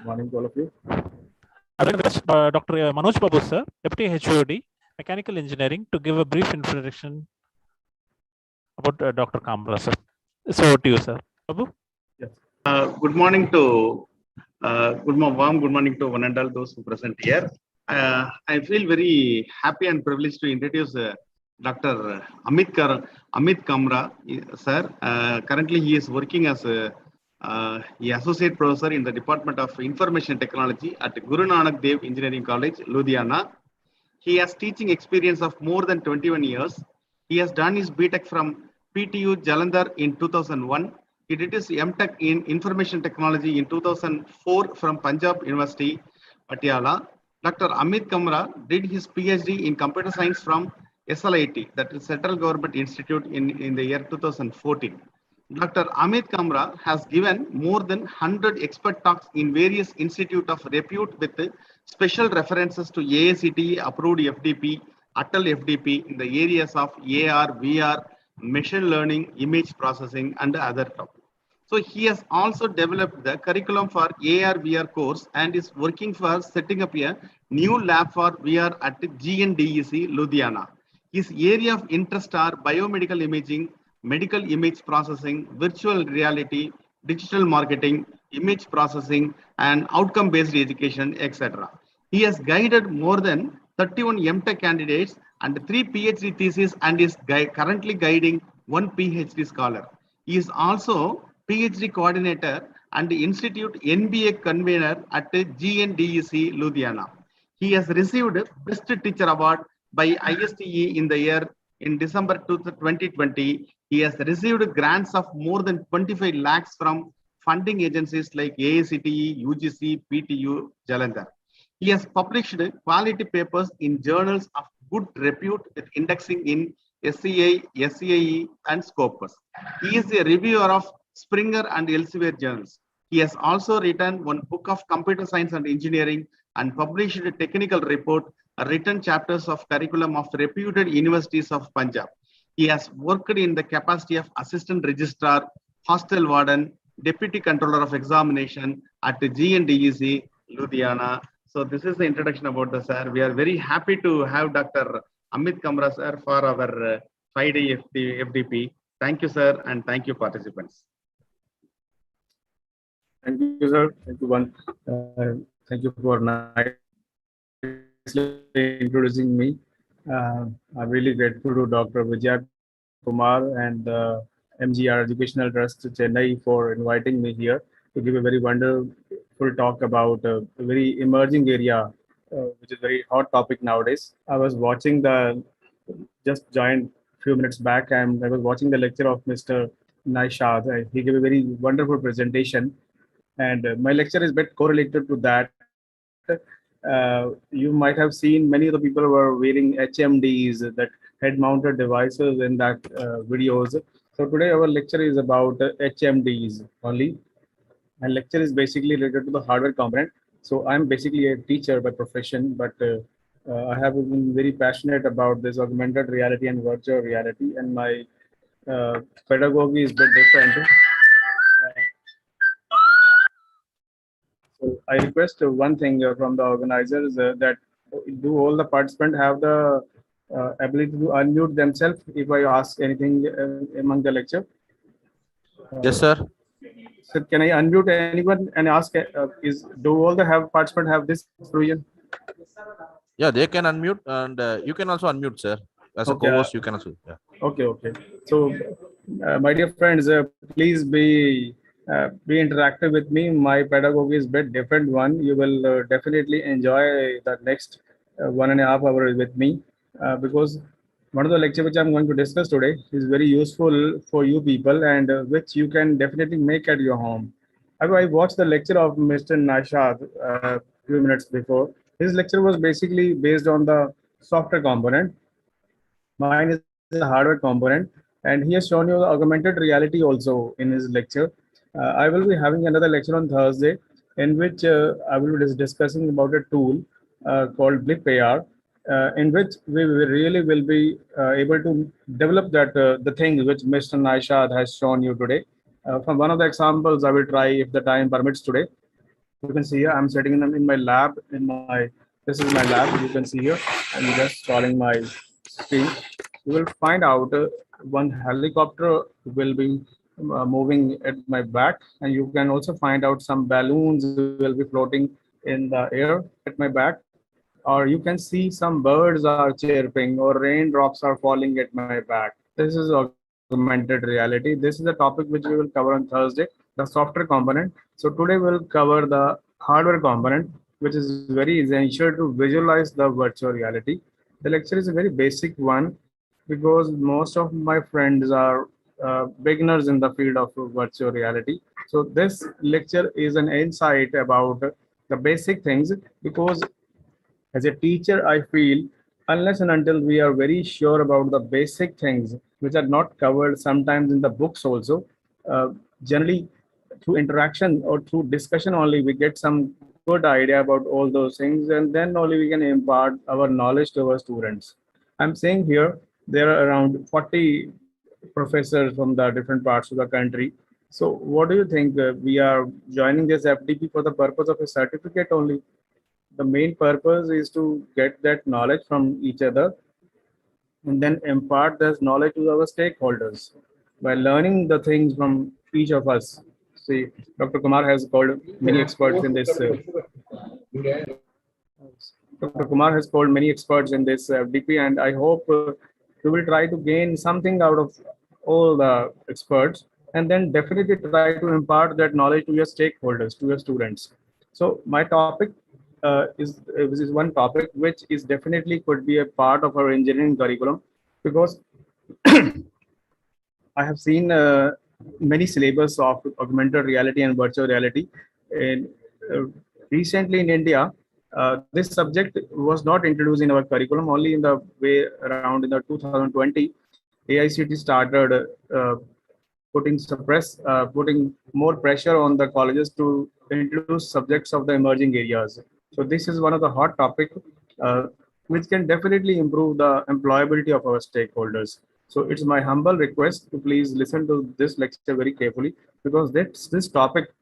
Morning to all of you. I will request Dr. Manoj Babu, sir, Deputy HOD, Mechanical Engineering, to give a brief introduction about Dr. Kamra, sir. So over to you, sir. Babu? Yes. Good morning to good morning to one and all those who present here. I feel very happy and privileged to introduce Dr. Amit Kamra, sir. Currently, he is working as a associate professor in the Department of Information Technology at Guru Nanak Dev Engineering College, Ludhiana. He has teaching experience of more than 21 years. He has done his BTech from PTU Jalandhar in 2001. He did his MTech in Information Technology in 2004 from Punjab University, Patiala. Dr. Amit Kamra did his PhD in Computer Science from SLIT, that is Central Government Institute in the year 2014. Dr. Amit Kamra has given more than 100 expert talks in various institutes of repute with special references to AICTE approved FDP, Atal FDP in the areas of AR, VR, machine learning, image processing, and other topics. So he has also developed the curriculum for AR VR course and is working for setting up a new lab for VR at GNDEC, Ludhiana. His area of interest are biomedical imaging, medical image processing, virtual reality, digital marketing, image processing, and outcome-based education, etc. He has guided more than 31 MTech candidates and 3 PhD theses and is currently guiding 1 PhD scholar. He is also PhD coordinator and Institute NBA convener at GNDEC Ludhiana. He has received Best Teacher Award by ISTE in December 2020. He has received grants of more than 25 lakhs from funding agencies like AICTE, UGC, PTU, Jalandhar. He has published quality papers in journals of good repute with indexing in SCI, SCIE, and Scopus. He is a reviewer of Springer and Elsevier journals. He has also written one book of computer science and engineering and published a technical report, written chapters of curriculum of reputed universities of Punjab. He has worked in the capacity of assistant registrar, hostel warden, deputy controller of examination at the GNDEC, Ludhiana. So this is the introduction about the sir. We are very happy to have Dr. Amit Kamra sir for our 5-day FDP. Thank you, sir, and thank you, participants. Thank you, sir. Thank you, thank you for nicely introducing me. I'm really grateful to Dr. Vijay Kumar and the MGR Educational Trust Chennai for inviting me here to give a very wonderful talk about a very emerging area, which is a very hot topic nowadays. I was watching just joined a few minutes back, and I was watching the lecture of Mr. Naishad. He gave a very wonderful presentation, and my lecture is a bit correlated to that. You might have seen many of the people were wearing HMDs, that head-mounted devices in that videos. So today our lecture is about HMDs only. And lecture is basically related to the hardware component. So I'm basically a teacher by profession, but I have been very passionate about this augmented reality and virtual reality, and my pedagogy is a bit different. So I request one thing from the organizers that do all the participants have the ability to unmute themselves if I ask anything among the lecture? Yes, sir. So can I unmute anyone and ask? Do all the participants have this provision? Yeah, they can unmute, and you can also unmute, sir. As a co-host, you can also. Yeah. Okay. So, my dear friends, please be interactive with me. My pedagogy is a bit different one. You will definitely enjoy the next 1.5 hours with me because one of the lecture which I'm going to discuss today is very useful for you people, and which you can definitely make at your home. I watched the lecture of Mr. Nashad a few minutes before. His lecture was basically based on the software component. Mine is a hardware component, and he has shown you the augmented reality also in his lecture. I will be having another lecture on Thursday, in which I will be discussing about a tool called Blip AR, in which we really will be able to develop that the thing which Mr. Naishad has shown you today. From one of the examples, I will try if the time permits today. You can see here, I'm sitting in my lab, this is my lab, you can see here, I'm just scrolling my screen. You will find out one helicopter will be moving at my back, and you can also find out some balloons will be floating in the air at my back, or you can see some birds are chirping or raindrops are falling at my back. This is augmented reality. This is a topic which we will cover on Thursday, the software component. So today we'll cover the hardware component, which is very essential to visualize the virtual reality. The lecture is a very basic one because most of my friends are beginners in the field of virtual reality. So this lecture is an insight about the basic things, because as a teacher, I feel unless and until we are very sure about the basic things which are not covered sometimes in the books also, generally through interaction or through discussion only, we get some good idea about all those things, and then only we can impart our knowledge to our students. I'm saying here there are around 40 professors from the different parts of the country. So what do you think? We are joining this FDP for the purpose of a certificate only? The main purpose is to get that knowledge from each other and then impart this knowledge to our stakeholders by learning the things from each of us. See, Dr. Kumar has called many experts in this. Dr. Kumar has called many experts in this FDP, and I hope we will try to gain something out of all the experts, and then definitely try to impart that knowledge to your stakeholders, to your students. So my topic is one topic which is definitely could be a part of our engineering curriculum, because I have seen many syllabus of augmented reality and virtual reality. And recently in India, this subject was not introduced in our curriculum. Only in the way around in the 2020, AICT started putting more pressure on the colleges to introduce subjects of the emerging areas. So this is one of the hot topic uh, which can definitely improve the employability of our stakeholders. So it's my humble request to please listen to this lecture very carefully, because this topic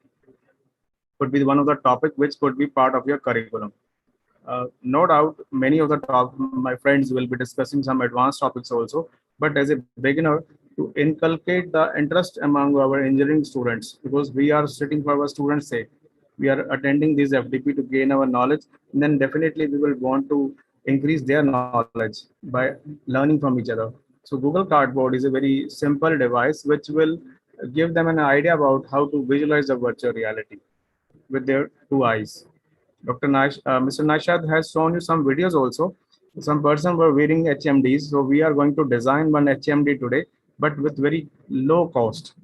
could be one of the topic which could be part of your curriculum. No doubt, many of the my friends will be discussing some advanced topics also. But as a beginner, to inculcate the interest among our engineering students, because we are sitting for our students' sake, we are attending this FDP to gain our knowledge, and then definitely we will want to increase their knowledge by learning from each other. So Google Cardboard is a very simple device which will give them an idea about how to visualize the virtual reality with their two eyes. Mr. Nashad has shown you some videos also. Some person were wearing HMDs. So we are going to design one HMD today, but with very low cost.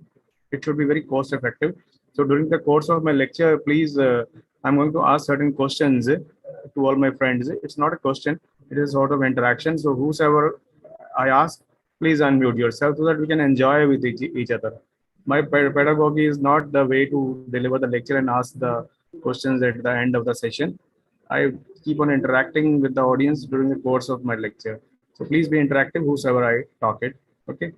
It should be very cost effective. So during the course of my lecture, please, I'm going to ask certain questions to all my friends. It's not a question, it is sort of interaction. So whosoever I ask, please unmute yourself so that we can enjoy with each other. My pedagogy is not the way to deliver the lecture and ask the questions at the end of the session. I keep on interacting with the audience during the course of my lecture. So please be interactive, whosoever I talk it. Okay.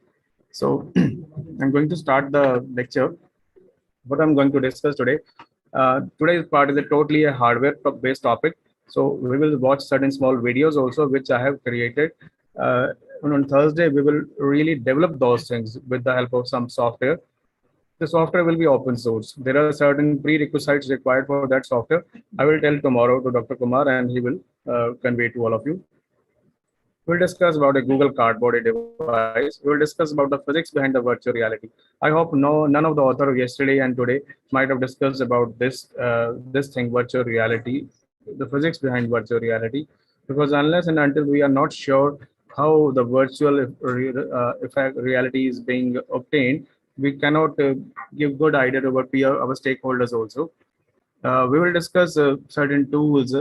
So I'm going to start the lecture. What I'm going to discuss today. Today's part is a totally a hardware-based topic. So we will watch certain small videos also, which I have created. And on Thursday, we will really develop those things with the help of some software. The software will be open source. There are certain prerequisites required for that software. I will tell tomorrow to Dr. Kumar, and he will convey to all of you. We'll discuss about a Google Cardboard device. We'll discuss about the physics behind the virtual reality. I hope none of the author of yesterday and today might have discussed about this thing, virtual reality, the physics behind virtual reality, because unless and until we are not sure how the virtual effect reality is being obtained, we cannot give good idea to our stakeholders also. We will discuss certain tools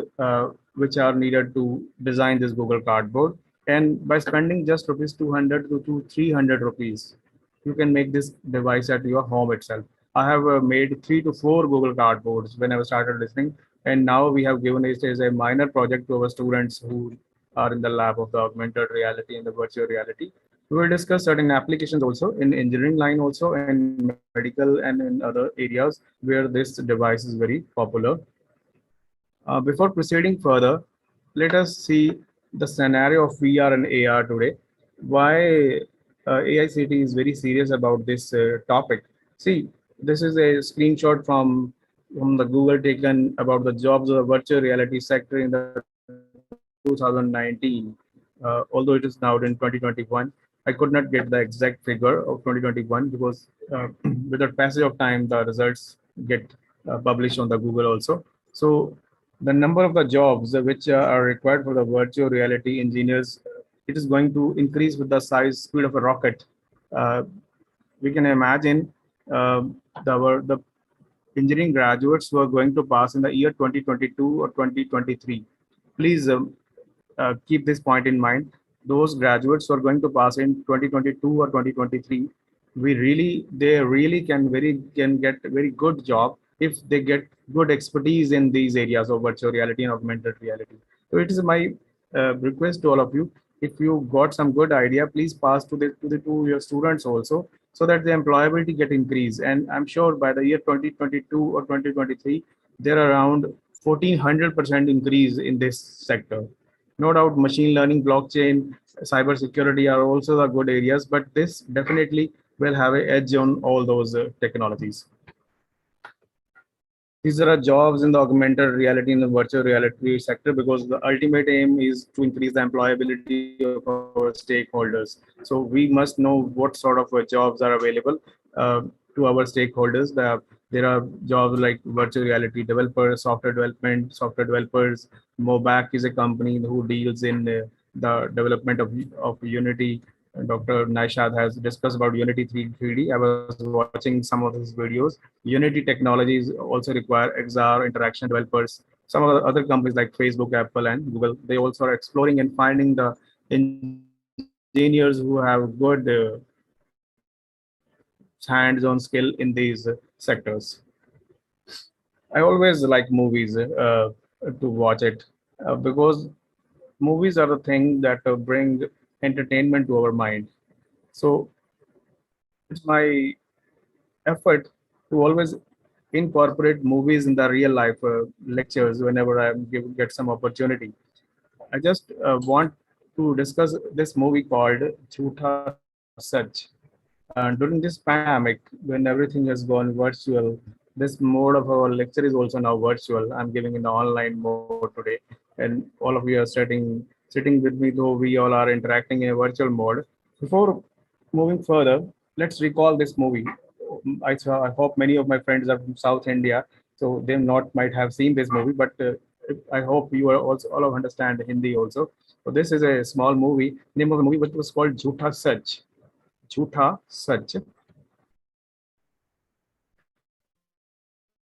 which are needed to design this Google Cardboard. And by spending just rupees 200 to 300 rupees, you can make this device at your home itself. I have made 3 to 4 Google Cardboards when I started listening. And now we have given it as a minor project to our students who are in the lab of the augmented reality and the virtual reality. We will discuss certain applications also in engineering line also, and medical and in other areas where this device is very popular. Before proceeding further, let us see the scenario of VR and AR today. Why AICT is very serious about this topic. See, this is a screenshot from the Google taken about the jobs of the virtual reality sector in the 2019. Although it is now in 2021, I could not get the exact figure of 2021 because with the passage of time, the results get published on the Google also. So the number of the jobs which are required for the virtual reality engineers, it is going to increase with the size speed of a rocket. Uh, we can imagine the engineering graduates who are going to pass in the year 2022 or 2023. Please keep this point in mind. Those graduates who are going to pass in 2022 or 2023, they really can get a very good job if they get good expertise in these areas of virtual reality and augmented reality. So it is my request to all of you. If you got some good idea, please pass to your students also, so that the employability get increased. And I'm sure by the year 2022 or 2023, there are around 1400% increase in this sector. No doubt, machine learning, blockchain, cyber security are also the good areas, but this definitely will have an edge on all those technologies. These are jobs in the augmented reality and the virtual reality sector, because the ultimate aim is to increase the employability of our stakeholders. So we must know what sort of jobs are available to our stakeholders. There are jobs like virtual reality developers, software developers. Mobac is a company who deals in the development of Unity. Dr. Naishad has discussed about Unity 3D. I was watching some of his videos. Unity technologies also require XR interaction developers. Some of the other companies like Facebook, Apple, and Google, they also are exploring and finding the engineers who have good hands-on skill in these sectors. I always like movies to watch it because movies are the thing that bring entertainment to our mind. So it's my effort to always incorporate movies in the real life lectures whenever get some opportunity. I just want to discuss this movie called Jhootha Sach. During this pandemic, when everything has gone virtual, this mode of our lecture is also now virtual. I'm giving in the online mode today, and all of you are sitting with me, though we all are interacting in a virtual mode. Before moving further, let's recall this movie. I hope many of my friends are from South India, so they not might have seen this movie, but I hope you are also all of understand Hindi also. So this is a small movie. Name of the movie which was called Jhootha Sach. Jhootha Sach.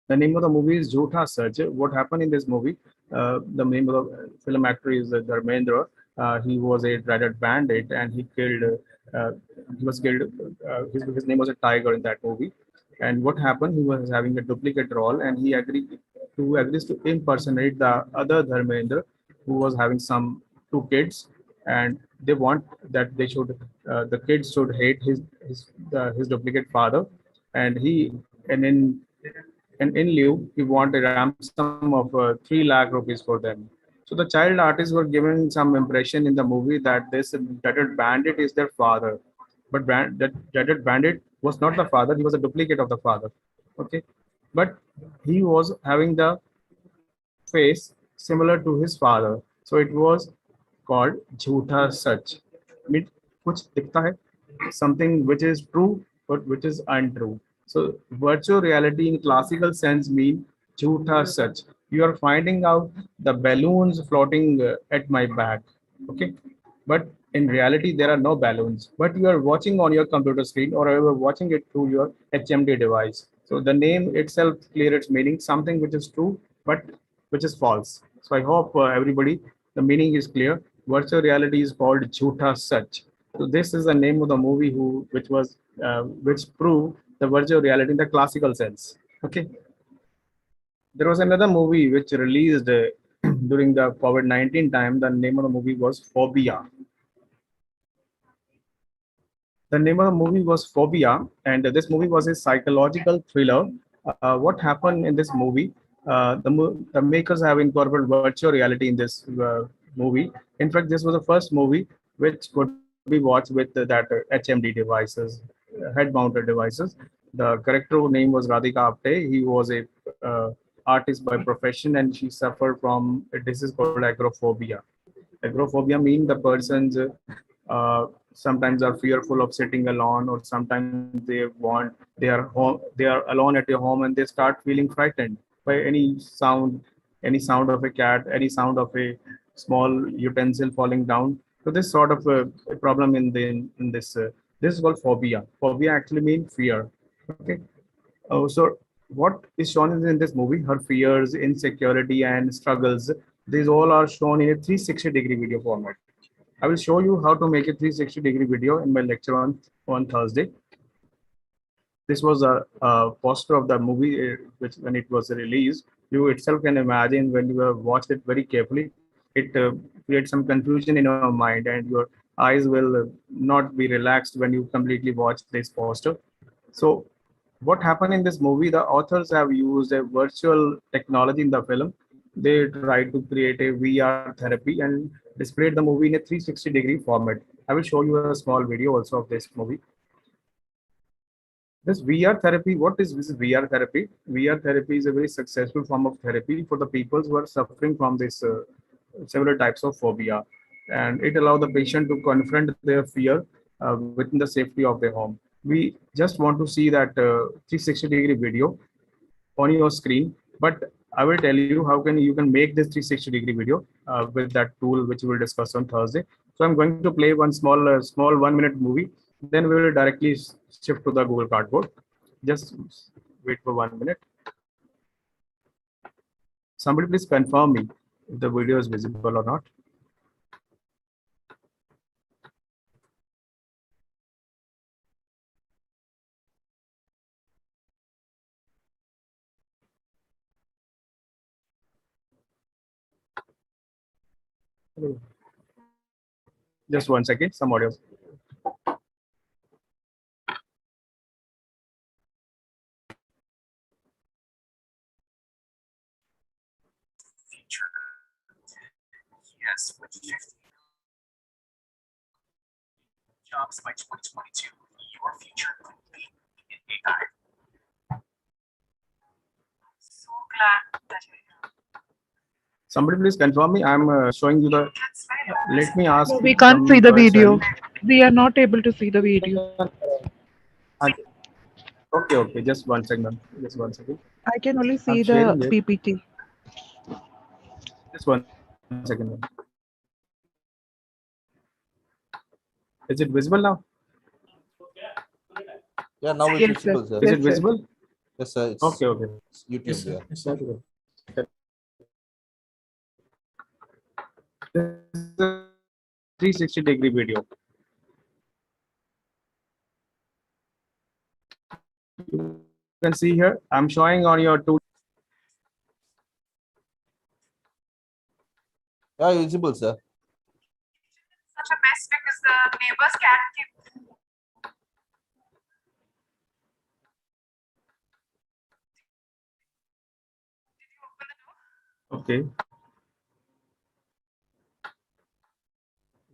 The name of the movie is Jhootha Sach. What happened in this movie? The name of the film actor is Dharmendra. He was a dreaded bandit, and he killed. Uh, he was killed. His name was a tiger in that movie. And what happened? He was having a duplicate role, and he agrees to impersonate the other Dharmendra, who was having some two kids, and they want that the kids should hate his duplicate father, and he and in lieu, he wanted a ransom of 3 lakh rupees for them. So the child artists were given some impression in the movie that this dreaded bandit is their father. But that dreaded bandit was not the father, he was a duplicate of the father. Okay. But he was having the face similar to his father. So it was called Jhootha Sach. Means कुछ दिखता है, something which is true but which is untrue. So virtual reality in classical sense mean jhootha sach. You are finding out the balloons floating at my back. Okay. But in reality, there are no balloons. But you are watching on your computer screen, or you are watching it through your HMD device. So the name itself clear its meaning, something which is true, but which is false. So I hope everybody, the meaning is clear. Virtual reality is called Jhootha Sach. So this is the name of the movie which proved the virtual reality in the classical sense. Okay. There was another movie which released during the COVID-19 time. The name of the movie was Phobia. The name of the movie was Phobia, and this movie was a psychological thriller. What happened in this movie? The makers have incorporated virtual reality in this movie. In fact, this was the first movie which could be watched with that HMD devices, head-mounted devices. The character name was Radhika Apte. He was a artist by profession, and she suffered from a disease called agoraphobia. Agoraphobia means the persons sometimes are fearful of sitting alone, or sometimes they are home, they are alone at your home, and they start feeling frightened by any sound of a cat, any sound of a small utensil falling down. So this sort of a problem in this this is called phobia. Phobia actually means fear. Okay. So what is shown in this movie, her fears, insecurity, and struggles, these all are shown in a 360-degree video format. I will show you how to make a 360-degree video in my lecture on Thursday. This was a poster of the movie, which when it was released, you itself can imagine when you have watched it very carefully, it creates some confusion in your mind, and your eyes will not be relaxed when you completely watch this poster. So what happened in this movie, the authors have used a virtual technology in the film. They tried to create a VR therapy and displayed the movie in a 360-degree format. I will show you a small video also of this movie. This VR therapy, what is this VR therapy? VR therapy is a very successful form of therapy for the people who are suffering from this several types of phobia. And it allows the patient to confront their fear within the safety of their home. We just want to see that 360-degree video on your screen, but I will tell you how you can make this 360-degree video with that tool, which we will discuss on Thursday. So I'm going to play one small 1-minute movie. Then we will directly shift to the Google Cardboard. Just wait for 1 minute. Somebody please confirm me if the video is visible or not. Just 1 second, some audio. Yes, with 50 jobs by 2022, your future could be in AI. So glad that you're here. Somebody please confirm me. I'm showing you the. Let me ask. No, we can't see the video. We are not able to see the video. Okay, okay. Just 1 second. Just 1 second. I can only see I'm the sharing it. PPT. Just 1 second. Is it visible now? Yeah, now it's Yes, visible, sir. sir. Is Yes, it sir. visible? Yes, sir. It's, Okay, okay. it's YouTube there. This is a 360-degree video. You can see here, I'm showing on your two. Yeah, visible, sir. Such a mess because the neighbor's cat keep. Did you open the door? Okay.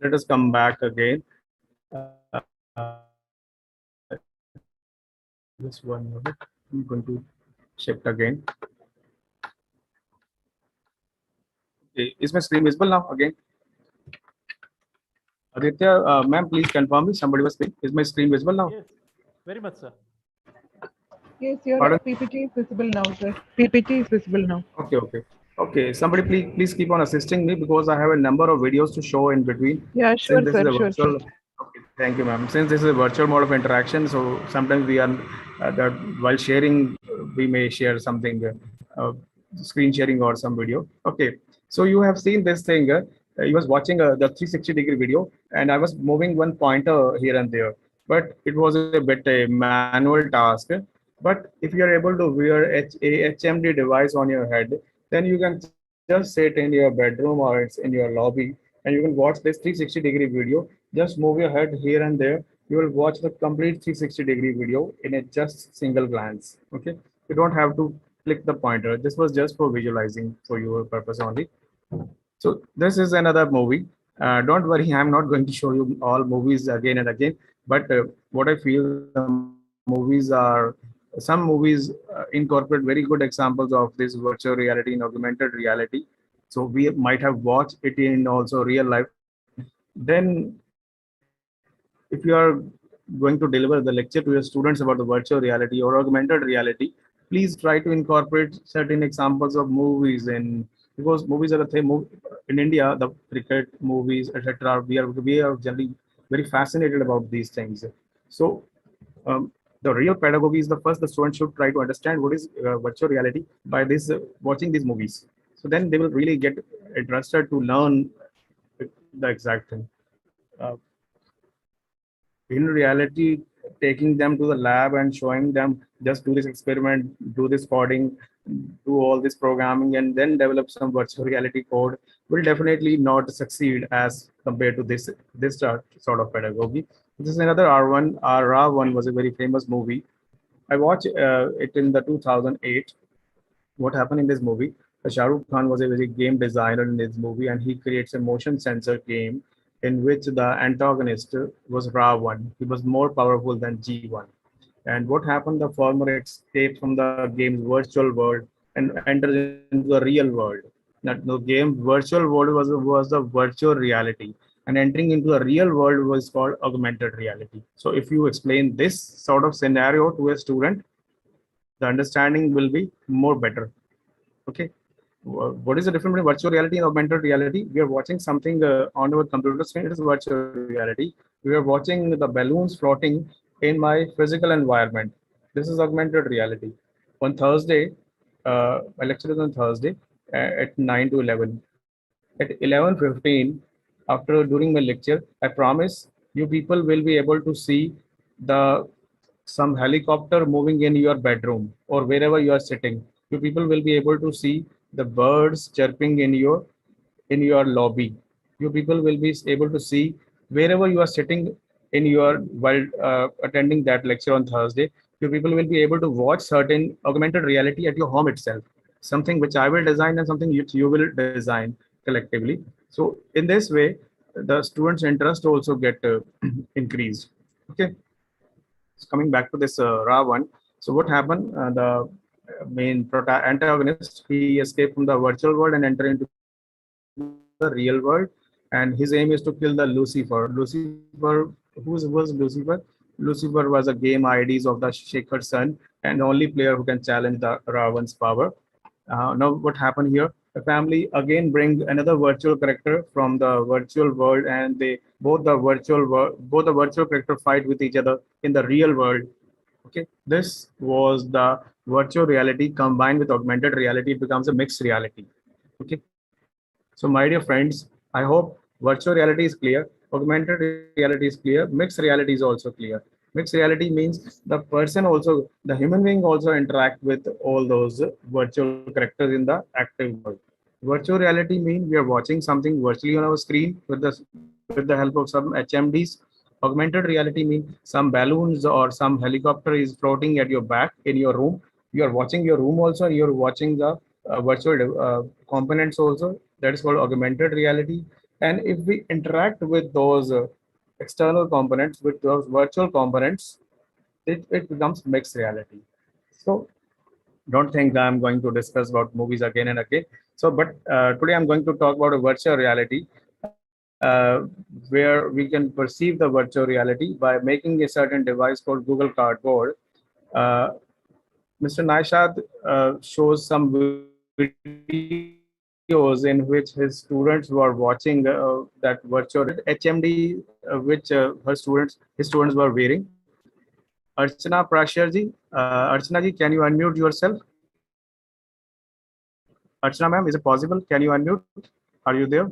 Let us come back again. Just 1 minute. I'm going to shift again. Okay. Is my screen visible now again? Aditya, ma'am, please confirm me. Somebody was saying, is my screen visible now? Yes, very much, sir. Yes, your Pardon? PPT is visible now, sir. PPT is visible now. Okay, okay. Okay, somebody please keep on assisting me because I have a number of videos to show in between. Yeah, sure, Since this sir. is a Sure, virtual, sure. okay, thank you, ma'am. Since this is a virtual mode of interaction, so sometimes we are that while sharing, we may share something, screen sharing or some video. Okay, so you have seen this thing. He was watching the 360-degree video, and I was moving one pointer here and there, but it was a bit a manual task. But if you are able to wear a HMD device on your head, then you can just sit in your bedroom or it's in your lobby, and you can watch this 360-degree video. Just move your head here and there, you will watch the complete 360-degree video in a just single glance. Okay, you don't have to click the pointer. This was just for visualizing for your purpose only. So this is another movie. Don't worry, I'm not going to show you all movies again and again. But what I feel, the movies are some movies incorporate very good examples of this virtual reality and augmented reality. So we might have watched it in also real life. Then, if you are going to deliver the lecture to your students about the virtual reality or augmented reality, please try to incorporate certain examples of movies in, because movies are the thing. In India, the cricket movies, etc. We are generally very fascinated about these things. So the real pedagogy is the first the student should try to understand what is virtual reality by this watching these movies. So then they will really get interested to learn the exact thing. Uh, in reality, taking them to the lab and showing them just do this experiment, do this coding, do all this programming, and then develop some virtual reality code will definitely not succeed as compared to this sort of pedagogy. This is another R1. R1 was a very famous movie. I watched it in the 2008. What happened in this movie? Shah Rukh Khan was a very game designer in this movie, and he creates a motion sensor game in which the antagonist was Ra1. He was more powerful than G1. And what happened? The farmer escapes from the game's virtual world and enters into the real world. That the game virtual world was the virtual reality, and entering into a real world was called augmented reality. So if you explain this sort of scenario to a student, the understanding will be more better. Okay, what is the difference between virtual reality and augmented reality? We are watching something on our computer screen. It is virtual reality. We are watching the balloons floating in my physical environment. This is augmented reality. On Thursday, my lecture is on Thursday at 9 to 11. At 11:15, after during my lecture, I promise you people will be able to see the some helicopter moving in your bedroom or wherever you are sitting. You people will be able to see the birds chirping in your lobby. You people will be able to see wherever you are sitting in your while attending that lecture on Thursday. You people will be able to watch certain augmented reality at your home itself. Something which I will design and something which you will design collectively. So in this way, the students' interest also get increased. Okay. Coming back to this Ra1. So what happened? The main antagonist, he escaped from the virtual world and entered into the real world, and his aim is to kill the Lucifer. Lucifer, who was Lucifer? Lucifer was a game IDs of the Shaker Sun and the only player who can challenge the Ravan's power. Now, what happened here? The family again bring another virtual character from the virtual world, and they both the virtual character fight with each other in the real world. Okay, this was the virtual reality combined with augmented reality. It becomes a mixed reality. Okay, so my dear friends, I hope virtual reality is clear, augmented reality is clear, mixed reality is also clear. Mixed reality means the person also, the human being also interact with all those virtual characters in the active world. Virtual reality means we are watching something virtually on our screen with the help of some HMDs. Augmented reality means some balloons or some helicopter is floating at your back in your room. You are watching your room also. You are watching the virtual components also. That is called augmented reality. And if we interact with those external components, with those virtual components, it becomes mixed reality. So don't think I'm going to discuss about movies again and again. So, but today I'm going to talk about a virtual reality where we can perceive the virtual reality by making a certain device called Google Cardboard. Uh, Mr. Naishad shows some videos in which his students were watching that virtual HMD, which his students were wearing. Archana Prashar ji, Archana ji, can you unmute yourself? Archana ma'am, is it possible? Can you unmute? Are you there?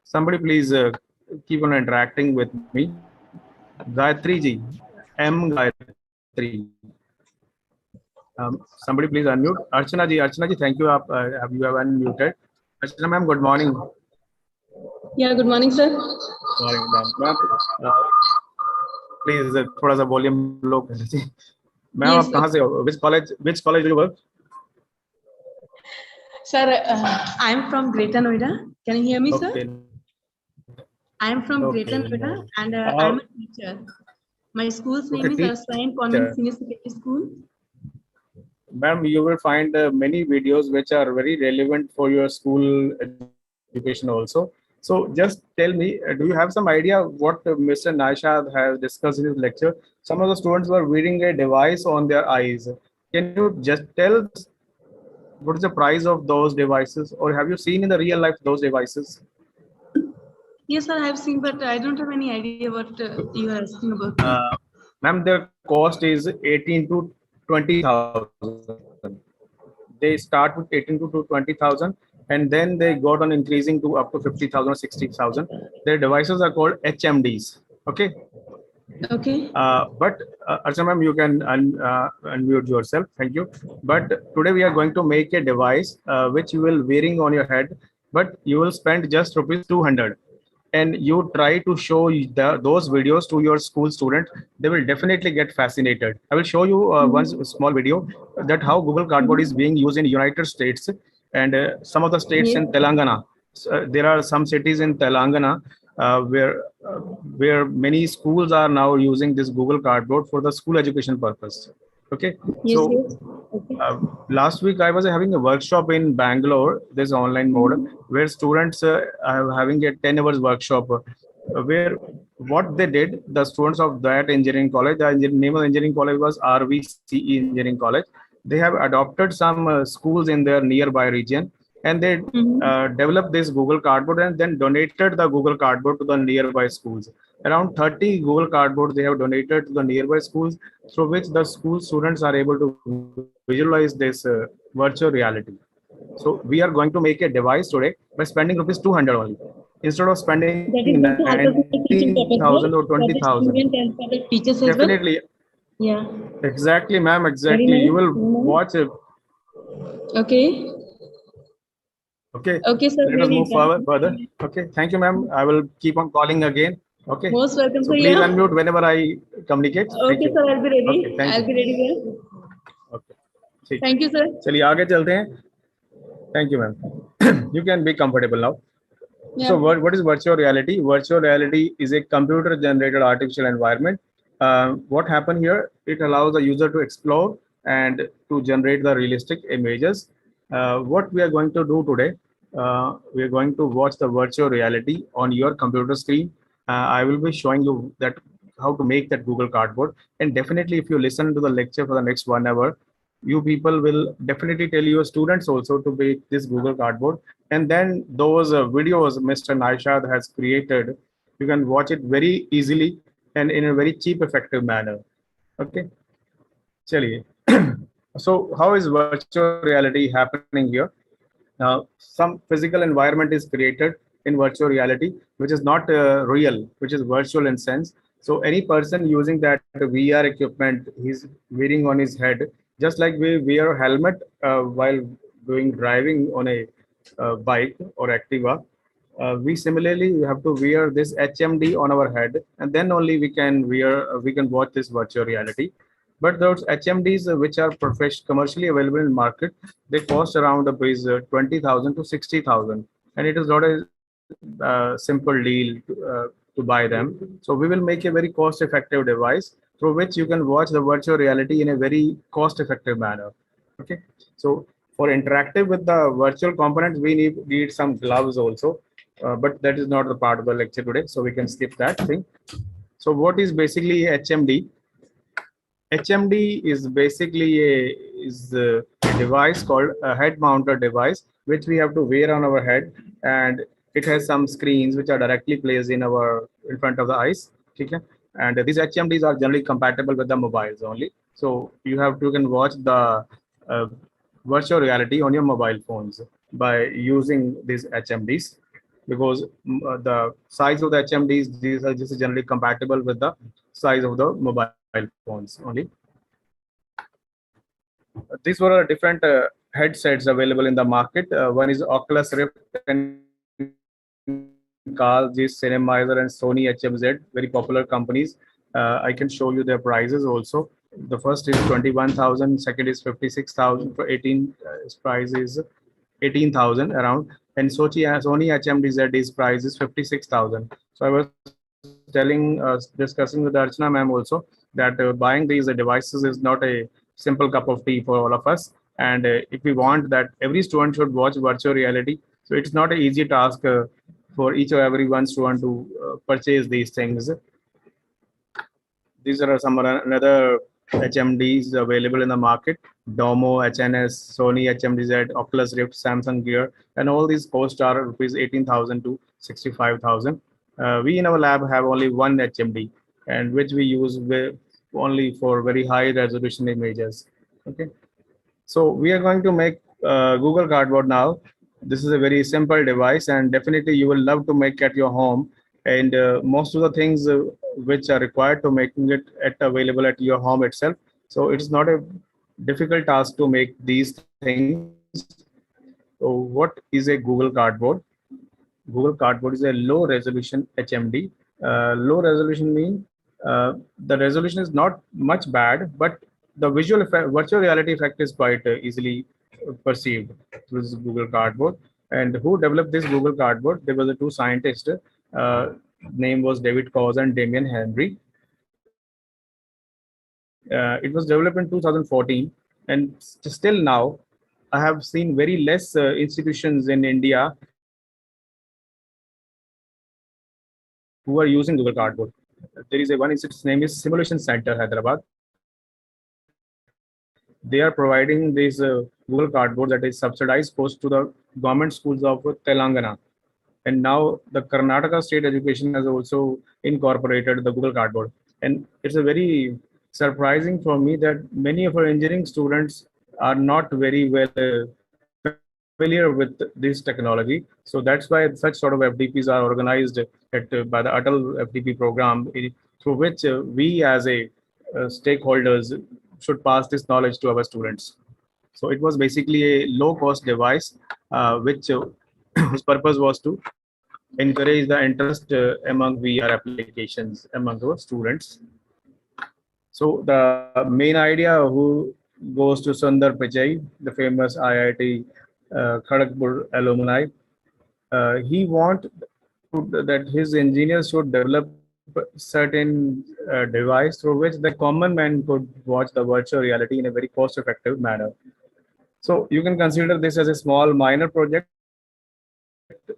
Somebody please keep on interacting with me. Gayatri ji, M Gayatri. Somebody please unmute. Archana ji, thank you. You have unmuted. Archana ma'am, good morning. Yeah, good morning, sir. Morning, ma'am. Please थोड़ा सा volume low कर लीजिए. Ma'am Yes, आप कहाँ से हो? Which college do you work? sir. I'm from Greater Noida. Can you hear me, sir? Okay. I'm from Greater Okay. Noida, and Uh, I'm a teacher. My school's name is teacher. Saint Convent Senior Secondary School. Ma'am, you will find many videos which are very relevant for your school education also. So just tell me, do you have some idea what Mr. Naishad has discussed in his lecture? Some of the students were wearing a device on their eyes. Can you just tell us what is the price of those devices, or have you seen in the real life those devices? Yes, sir. I've seen, but I don't have any idea what you are asking about. Ma'am, their cost is 18 to 20,000. They start with 18 to 20,000, and then they got on increasing to up to 50,000 or 60,000. Their devices are called HMDs. Okay. Okay. But Archana ma'am, you can unmute yourself. Thank you. But today we are going to make a device which you will wearing on your head, but you will spend just rupees 200. And you try to show those videos to your school student, they will definitely get fascinated. I will show you one small video that how Google Cardboard is being used in United States and some of the states in Telangana. There are some cities in Telangana where many schools are now using this Google Cardboard for the school education purpose. Okay, Yes, so yes. Okay. last week I was having a workshop in Bangalore, this online mode, where students are having a 10 hours workshop where what they did, the students of that engineering college, the name of the engineering college was RVCE Engineering College. They have adopted some schools in their nearby region, and they developed this Google Cardboard and then donated the Google Cardboard to the nearby schools. Around 30 Google Cardboard they have donated to the nearby schools, through which the school students are able to visualize this virtual reality. So we are going to make a device today by spending rupees 200 only, instead of spending That is going to help us in the teaching 19,000 purpose, or right? For the 20,000. student and for the teachers as well. Definitely, Yeah. exactly, ma'am. Very Exactly. nice. You will Very nice. watch it. Okay. Okay. Okay, sir. Let us Very move forward further. interesting. Okay. Thank you, ma'am. I will keep on calling again. Okay. Most welcome, So sir. please Yeah. unmute whenever I communicate. Thank Okay, you. sir. I'll be ready. Okay. Thank I'll you. be ready, sir. Okay. ठीक. Thank you, sir. चलिए आगे चलते हैं. Thank you, ma'am. You can be comfortable now. Yeah. So what is virtual reality? Virtual reality is a computer generated artificial environment. What happened here? It allows the user to explore and to generate the realistic images. What we are going to do today, we are going to watch the virtual reality on your computer screen. I will be showing you that how to make that Google Cardboard. And definitely if you listen to the lecture for the next 1 hour, you people will definitely tell your students also to make this Google Cardboard. And then those videos Mr. Naishad has created, you can watch it very easily and in a very cheap, effective manner. Okay. Chaliye. So how is virtual reality happening here? Some physical environment is created in virtual reality, which is not real, which is virtual in sense. So any person using that VR equipment he's wearing on his head, just like we wear a helmet while doing driving on a bike or Activa, we similarly have to wear this HMD on our head, and then only we can watch this virtual reality. But those HMDs which are commercially available in market, they cost around rupees 20,000 to 60,000, and it is not a simple deal to buy them. So we will make a very cost-effective device through which you can watch the virtual reality in a very cost-effective manner. Okay, so for interactive with the virtual components, we need some gloves also, but that is not the part of the lecture today, so we can skip that thing. So what is basically HMD? HMD is basically a device called a head-mounted device, which we have to wear on our head, and it has some screens which are directly placed in front of the eyes. Okay? And these HMDs are generally compatible with the mobiles only. So you can watch the virtual reality on your mobile phones by using these HMDs, because the size of the HMDs, these are just generally compatible with the size of the mobile phones only. These were different headsets available in the market. One is Oculus Rift and cars, these Sennheiser and Sony HMZ, very popular companies. I can show you their prices also. The first is 21,000, second is 56,000, for 18 price is 18,000 around, and Sony HMDZ is price is 56,000. So I was discussing with Archana ma'am also that buying these devices is not a simple cup of tea for all of us. And if we want that every student should watch virtual reality, so it's not an easy task for each or every one student to purchase these things. These are some another HMDs available in the market: Domo, HNS, Sony HMDZ, Oculus Rift, Samsung Gear, and all these cost are rupees 18,000 to 65,000. We in our lab have only one HMD, and which we use only for very high resolution images. Okay, so we are going to make Google Cardboard now. This is a very simple device, and definitely you will love to make at your home. And most of the things which are required to making it available at your home itself. So it's not a difficult task to make these things. So what is a Google Cardboard? Google Cardboard is a low resolution HMD. Low resolution means the resolution is not much bad, but the visual effect, virtual reality effect is quite easily perceived through this Google Cardboard. And who developed this Google Cardboard? There were the two scientists. Name was David Coase and Damien Henry. It was developed in 2014, and still now, I have seen very less institutions in India who are using Google Cardboard. There is a one institute's name is Simulation Center, Hyderabad. They are providing this Google Cardboard that is subsidized course to the government schools of Telangana. And now the Karnataka State Education has also incorporated the Google Cardboard. And it's a very surprising for me that many of our engineering students are not very well familiar with this technology. So that's why such sort of FDPs are organized by the Atal FDP program, through which we as a stakeholders should pass this knowledge to our students. So it was basically a low-cost device, which whose purpose was to encourage the interest among VR applications among the students. So the main idea who goes to Sundar Pichai, the famous IIT Kharagpur alumni. He want that his engineers should develop certain device through which the common man could watch the virtual reality in a very cost-effective manner. So you can consider this as a small minor project.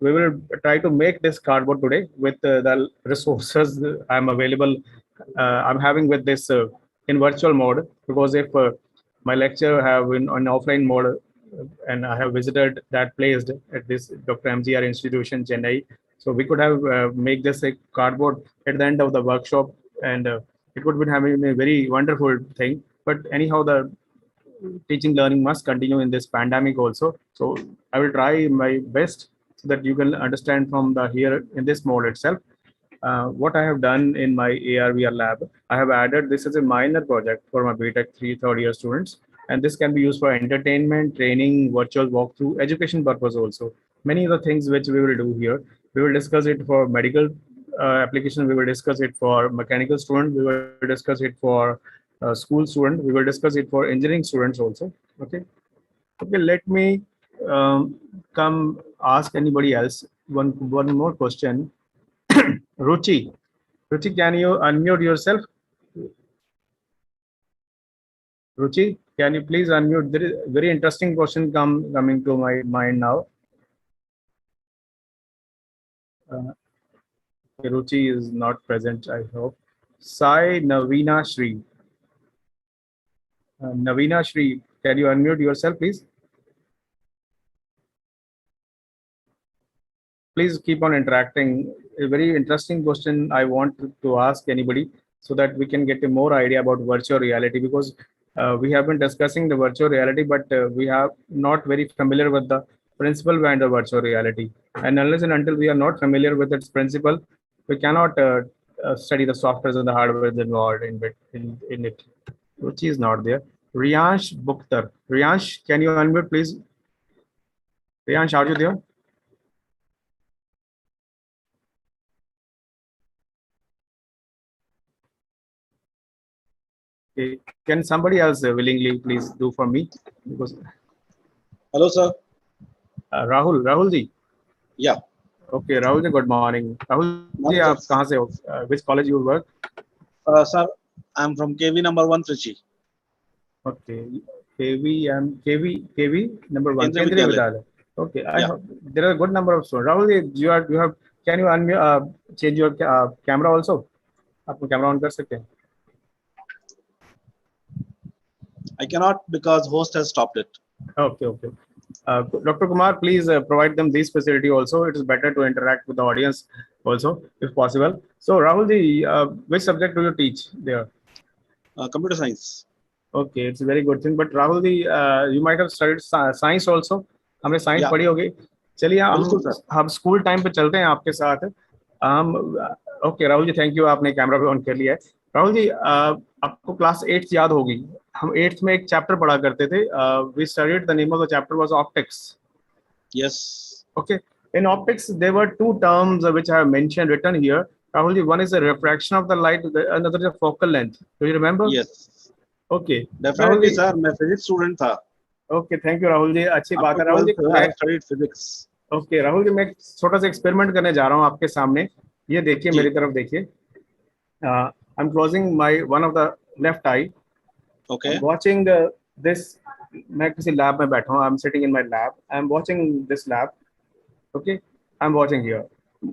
We will try to make this cardboard today with the resources I'm available. I'm having with this in virtual mode, because if my lecture have in on offline mode, and I have visited that place at this Dr. MGR institution, Chennai. So we could have make this a cardboard at the end of the workshop, and it would be having a very wonderful thing. But anyhow, the teaching learning must continue in this pandemic also. So I will try my best so that you can understand from the here in this mode itself. What I have done in my AR/VR lab, I have added this as a minor project for my BTech third year students. And this can be used for entertainment, training, virtual walkthrough, education purpose also. Many of the things which we will do here, we will discuss it for medical application, we will discuss it for mechanical student, we will discuss it for school student, we will discuss it for engineering students also. Okay, let me come ask anybody else one more question. Ruchi, can you unmute yourself? Ruchi, can you please unmute? There is a very interesting question coming to my mind now. Ruchi is not present, I hope. Sai Navina Shri. Navina Shri, can you unmute yourself, please? Please keep on interacting. A very interesting question I want to ask anybody, so that we can get a more idea about virtual reality, because we have been discussing the virtual reality, but we are not very familiar with the principle behind the virtual reality. And unless and until we are not familiar with its principle, we cannot study the software and the hardware involved in it. Which is not there. Riyansh Bukhtar. Riyansh, can you unmute, please? Riyansh, are you there? Okay. Can somebody else willingly please do for me? Because Hello, sir. Rahul ji. Yeah. Okay, Rahul ji, good morning. Rahul ji, Morning, आप sir. कहाँ से हो? Which college you work? Sir, I'm from KV number 1 Trichy. Okay, KV number 1, Kendriya Kendriya Vidyalaya. Vidyalaya. Okay, Yeah. there are a good number of students. Rahul ji, you have. Can you change your camera also? आपको camera on कर सकते हैं? I cannot because host has stopped it. Okay. Dr. Kumar, please provide them this facility also. It is better to interact with the audience also, if possible. So, Rahul ji, which subject do you teach there? Computer science. Okay, it's a very good thing. But Rahul ji, you might have studied science also. हमने science Yeah. पढ़ी होगी. चलिए बिल्कुल sir. हम school time पे चलते हैं आपके साथ. Okay Rahul ji, thank you, आपने कैमरा भी ऑन कर लिया है. राहुल जी, आपको क्लास 8 याद होगी. हम 8th में एक चैप्टर पढ़ा करते थे. We studied the name of the chapter was optics. Yes. Okay. In optics, there were two terms which I have mentioned written here. Rahul ji, one is the refraction of the light, another is the focal length. Do you remember? Yes. Okay. Definitely, sir. मैं physics student था. Okay, thank you Rahul ji. अच्छी बात है राहुल जी. I have studied physics. Okay, Rahul ji, मैं एक छोटा सा experiment करने जा रहा हूँ आपके सामने. ये देखिए, मेरी तरफ देखिए. I'm closing my one of the left eye. Okay. I'm watching this. मैं किसी लैब में बैठा हूँ. I'm sitting in my lab. I'm watching this lab. Okay, I'm watching here.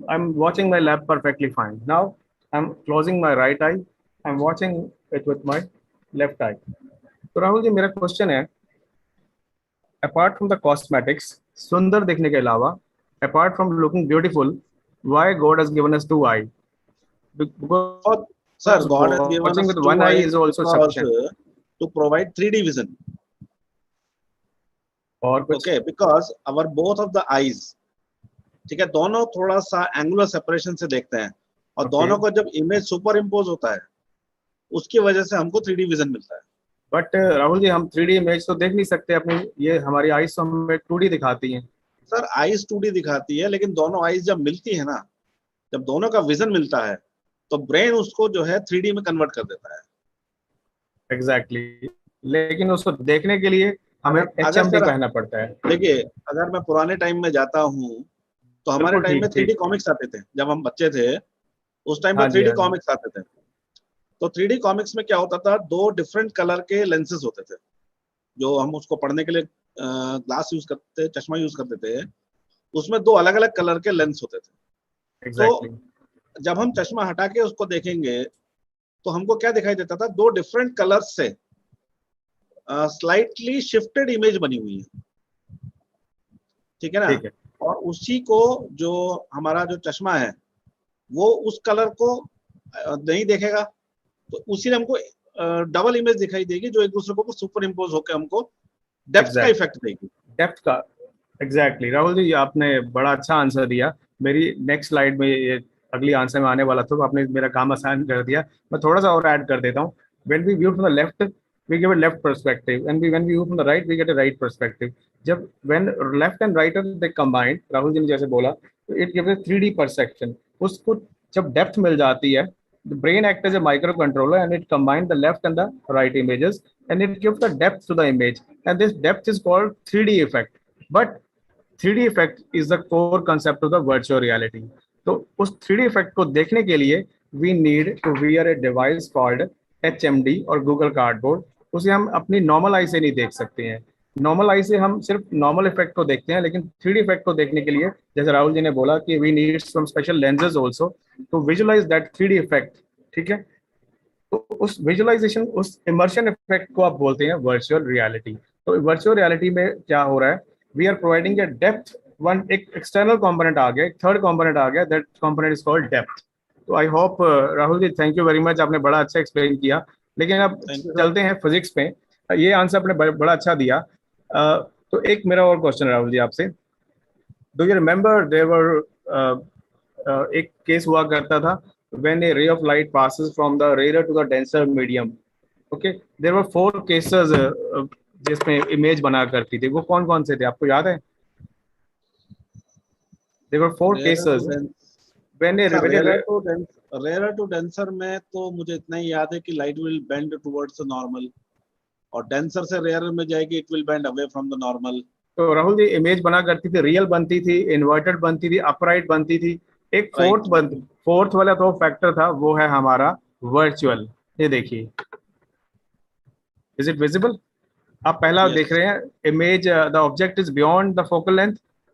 I'm watching my lab perfectly fine. Now I'm closing my right eye. I'm watching it with my left eye. तो राहुल जी, मेरा question है, apart from the cosmetics, सुंदर दिखने के अलावा, apart from looking beautiful, why God has given us two eyes? Because Sir, God has given watching us with two one eye eyes is also because, sufficient. to provide 3D vision. और कुछ? Okay, because our both of the eyes, ठीक है, दोनों थोड़ा सा angular separation से देखते हैं और Okay. दोनों को जब इमेज सुपर इम्पोज होता है उसकी वजह से हमको 3D विजन मिलता है. बट राहुल जी, हम 3D इमेज तो देख नहीं सकते अपनी. ये हमारी आईज तो हमें 2D दिखाती हैं. सर, आईज 2D दिखाती है, लेकिन दोनों आईज जब मिलती है ना, जब दोनों का विजन मिलता है तो ब्रेन उसको जो है 3D में कन्वर्ट कर देता है. एग्जैक्टली. लेकिन उसको देखने के लिए हमें अगर HMD सर पहनना पड़ता है. देखिए, अगर मैं पुराने टाइम में जाता हूँ तो हमारे बिल्कुल टाइम में ठीक, 3D कॉमिक्स आते थे. जब हम बच्चे थे उस टाइम हाँ में जी, 3D हाँ जी. कॉमिक्स आते थे. तो 3D कॉमिक्स में क्या होता था, दो डिफरेंट कलर के लेंसेज होते थे जो हम उसको पढ़ने के लिए ग्लास यूज करते थे, चश्मा यूज करते थे. उसमें दो अलग अलग कलर के लेंस होते थे. एग्जैक्टली. तो जब हम चश्मा हटा के उसको देखेंगे तो हमको क्या दिखाई देता था, दो डिफरेंट कलर्स से स्लाइटली शिफ्टेड इमेज बनी हुई है. ठीक है ना. ठीक है. और उसी को जो हमारा जो चश्मा है वो उस कलर को नहीं देखेगा, तो उसी ने हमको डबल इमेज दिखाई देगी जो एक दूसरे को सुपर इम्पोज होकर हमको डेप्थ का इफेक्ट देगी. डेप्थ का. एग्जैक्टली. राहुल जी, आपने बड़ा अच्छा आंसर दिया. मेरी नेक्स्ट स्लाइड में ये अगली आंसर में आने वाला था, तो आपने मेरा काम आसान कर दिया. मैं थोड़ा सा और ऐड कर देता हूँ. When we view from the left, we give a left perspective, and when we view from the right, we get a right perspective. जब when left and right are they combined, Rahul ji ने जैसे बोला, तो it gives a 3D perception. उसको जब depth मिल जाती है, the brain acts as a microcontroller and it combines the left and the right images and it gives the depth to the image, and this depth is called 3D effect. But 3D effect is the core concept of the virtual reality. तो उस 3D effect को देखने के लिए we need to wear a device called HMD और Google Cardboard. उसे हम अपनी नॉर्मल आई से नहीं देख सकते हैं. नॉर्मल आई से हम सिर्फ नॉर्मल इफेक्ट को देखते हैं, लेकिन 3D इफेक्ट को देखने के लिए, जैसे राहुल जी ने बोला कि we need some special lenses also to visualize that 3D effect. ठीक है. तो उस विजुअलाइजेशन, उस इमर्शन इफेक्ट को आप बोलते हैं वर्चुअल रियलिटी. तो वर्चुअल रियलिटी में क्या हो रहा है, we are providing a depth. One एक एक्सटर्नल कंपोनेंट आ गया, एक थर्ड कंपोनेंट आ गया, that component is called depth. तो I hope Rahul ji, thank you very much, आपने बड़ा अच्छा एक्सप्लेन किया. लेकिन अब चलते हैं फिजिक्स पे. ये आंसर आपने बड़ा अच्छा दिया. तो एक मेरा और क्वेश्चन है राहुल जी आपसे. Do you remember there were एक केस हुआ करता था when a ray of light passes from the rarer to the denser medium. Okay, there were 4 cases जिसमें इमेज बना करती थी. वो कौन कौन से थे, आपको याद है? There were 4 cases rare to denser में तो मुझे इतना ही याद है कि light will bend towards normal, और डेंसर से रेयर में जाएगी, it will bend away from the normal. तो राहुल जी इमेज बना करती थी, रियल बनती थी, इन्वर्टेड बनती थी, अपराइट बनती थी, एक फोर्थ वाला तो फैक्टर था, वो है हमारा वर्चुअल। ये देखिए, इज इट विजिबल? आप पहला देख रहे हैं image, the object is beyond the focal length,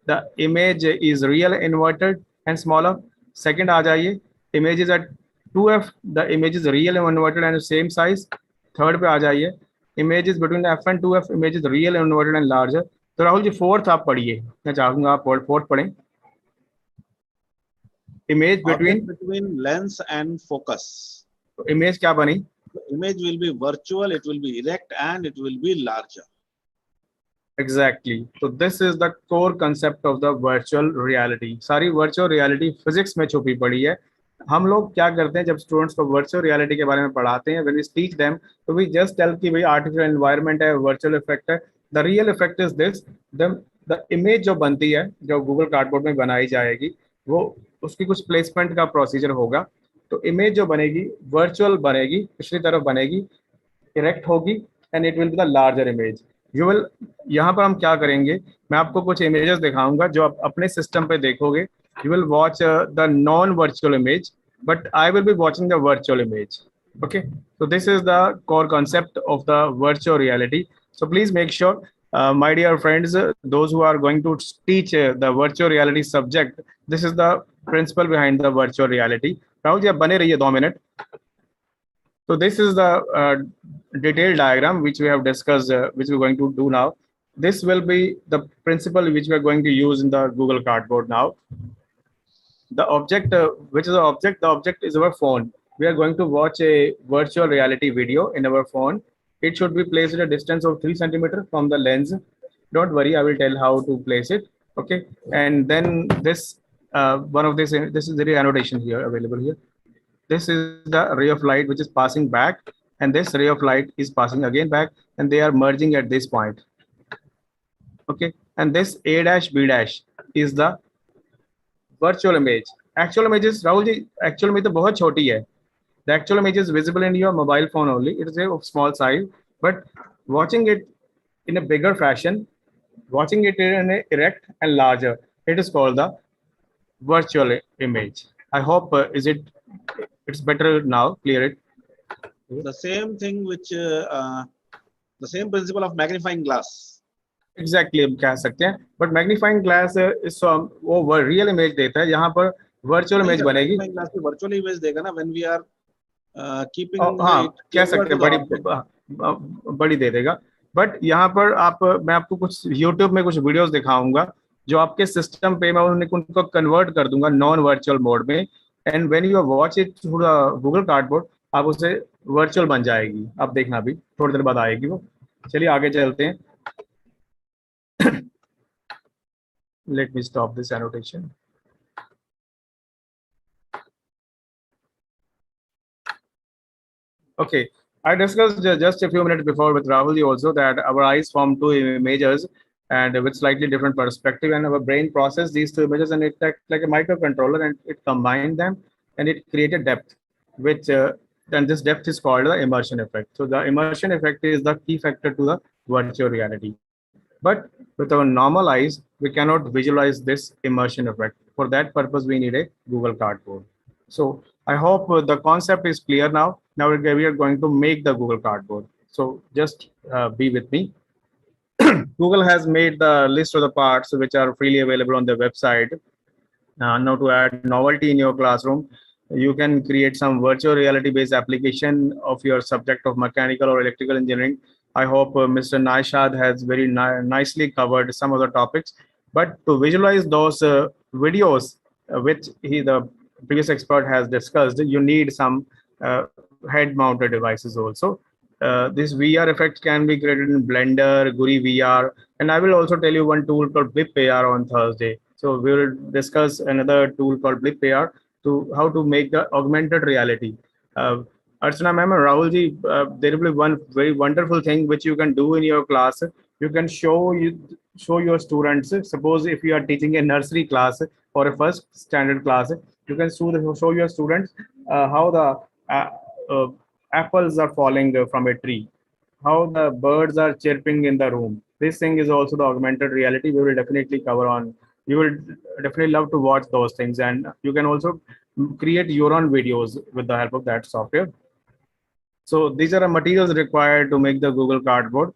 the image is real, inverted and smaller. Second आ जाइए, image is at 2f, the image is real and inverted and same size. Third पे आ जाइए, image is between f and 2f, image is real, inverted and larger. तो राहुल जी fourth आप पढ़िए, मैं चाहूंगा आप फोर्थ पढ़ें। Image between lens and focus. Image क्या बनी? Image will be virtual, it will be erect, and it will be larger. Exactly. So this is the core concept of the virtual reality. सारी virtual reality physics में छुपी पड़ी है। हम लोग क्या करते हैं जब स्टूडेंट्स को virtual reality के बारे में पढ़ाते हैं, when we teach them, तो we just tell कि भाई artificial environment है, virtual effect है। The real effect is this, the image जो बनती है, जो Google Cardboard में बनाई जाएगी, वो उसकी कुछ प्लेसमेंट का प्रोसीजर होगा। तो इमेज जो बनेगी वर्चुअल बनेगी, पिछली तरफ बनेगी, इरेक्ट होगी, and it will be the larger image. You will, यहाँ पर हम क्या करेंगे, मैं आपको कुछ इमेजेस दिखाऊंगा जो आप अपने सिस्टम पे देखोगे। You will watch the non virtual image, but I will be watching the virtual image. Okay, so this is the core concept of the virtual reality. So please make sure, my dear friends, those who are going to teach the virtual reality subject, this is the principle behind the virtual reality. Rahul ji, आप बने रहिए 2 minute. So this is the detailed diagram which we have discussed, which we're going to do now. This will be the principle which we are going to use in the Google Cardboard now. The object, which is the object is our phone. We are going to watch a virtual reality video in our phone. It should be placed at a distance of 3 centimeters from the lens. Don't worry, I will tell how to place it. Okay, and then this this is the annotation here available here. This is the ray of light which is passing back, and this ray of light is passing again back, and they are merging at this point. Okay, and this A dash B dash is the virtual image. Actual images, Rahul ji, actual image तो बहुत छोटी है. The actual image is visible in your mobile phone only. It is of small size, but watching it in a bigger fashion, watching it in a erect and larger, it is called the virtual image. I hope it's better now. Clear it. The same thing which the same principle of magnifying glass. Exactly, हम कह सकते हैं, but magnifying glass is वो real image देता है, यहाँ पर virtual image बनेगी। Magnifying glass की virtual image देगा ना, when we are keeping हाँ कह सकते हैं, बड़ी दे देगा। बट यहाँ पर मैं आपको कुछ YouTube में कुछ वीडियोस दिखाऊंगा जो आपके सिस्टम पे मैं उनको कन्वर्ट कर दूंगा नॉन वर्चुअल मोड में, and when you watch it through the Google cardboard, आप उसे वर्चुअल बन जाएगी। आप देखना, भी थोड़ी देर बाद आएगी वो। चलिए आगे चलते हैं। Let me stop this annotation. Okay, I discussed just a few minutes before with Rahul also that our eyes form two images and with slightly different perspective, and our brain process these two images and it acts like a microcontroller and it combined them and it created depth, which then this depth is called the immersion effect. So the immersion effect is the key factor to the virtual reality. But with our normal eyes, we cannot visualize this immersion effect. For that purpose, we need a Google Cardboard. So I hope the concept is clear now. Now we are going to make the Google Cardboard. So just be with me. Google has made the list of the parts which are freely available on their website. Now to add novelty in your classroom, you can create some virtual reality based application of your subject of mechanical or electrical engineering. I hope Mr. Naishad has very nicely covered some of the topics, but to visualize those videos which the previous expert has discussed, you need some head mounted devices also. This VR effect can be created in Blender, Guri VR, and I will also tell you one tool called Blip AR on Thursday. So we will discuss another tool called Blip AR to how to make the augmented reality. Archana ma'am and Rahul ji, there will be one very wonderful thing which you can do in your class. You can show your students. Suppose if you are teaching a nursery class or a first standard class, you can show your students how the uh, apples are falling from a tree, how the birds are chirping in the room. This thing is also the augmented reality. We will definitely cover on. You will definitely love to watch those things, and you can also create your own videos with the help of that software. So these are the materials required to make the Google Cardboard.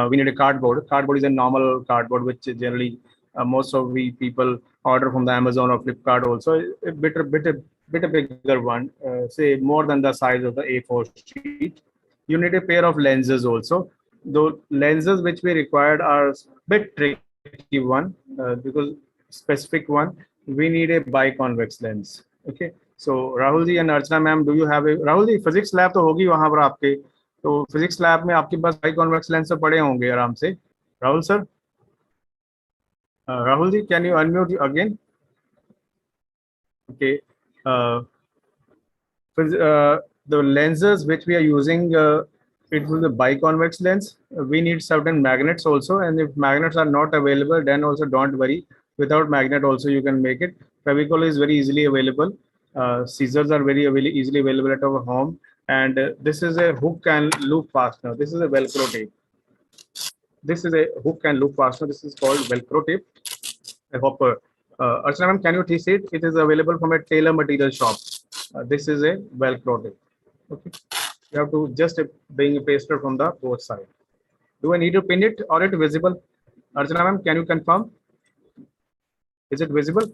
We need a cardboard. Cardboard is a normal cardboard, which generally most of the people order from the Amazon or Flipkart. Also, a bit a bigger one, say more than the size of the A4 sheet. You need a pair of lenses also. The lenses which we required are bit tricky one because specific one. We need a biconvex lens. Okay. So Rahul ji and Archana ma'am, do you have a Rahul ji physics lab तो होगी वहां पर आपके, तो physics lab में आपके पास by convex lens तो पड़े होंगे आराम से. Rahul sir, Rahul ji, can you unmute again? Okay. The lenses which we are using, it was a biconvex lens. We need certain magnets also, and if magnets are not available, then also don't worry. Without magnet also you can make it. Fevicol is very easily available. Scissors are very easily available at our home, and this is a hook and loop fastener. This is a Velcro tape. This is a hook and loop fastener. This is called Velcro tape. I hope, Archana ma'am, can you please see it? It is available from a tailor material shop. This is a Velcro tape. Okay, you have to just bring a paster from the both side. Do I need to pin it or it visible? Archana ma'am, can you confirm? Is it visible?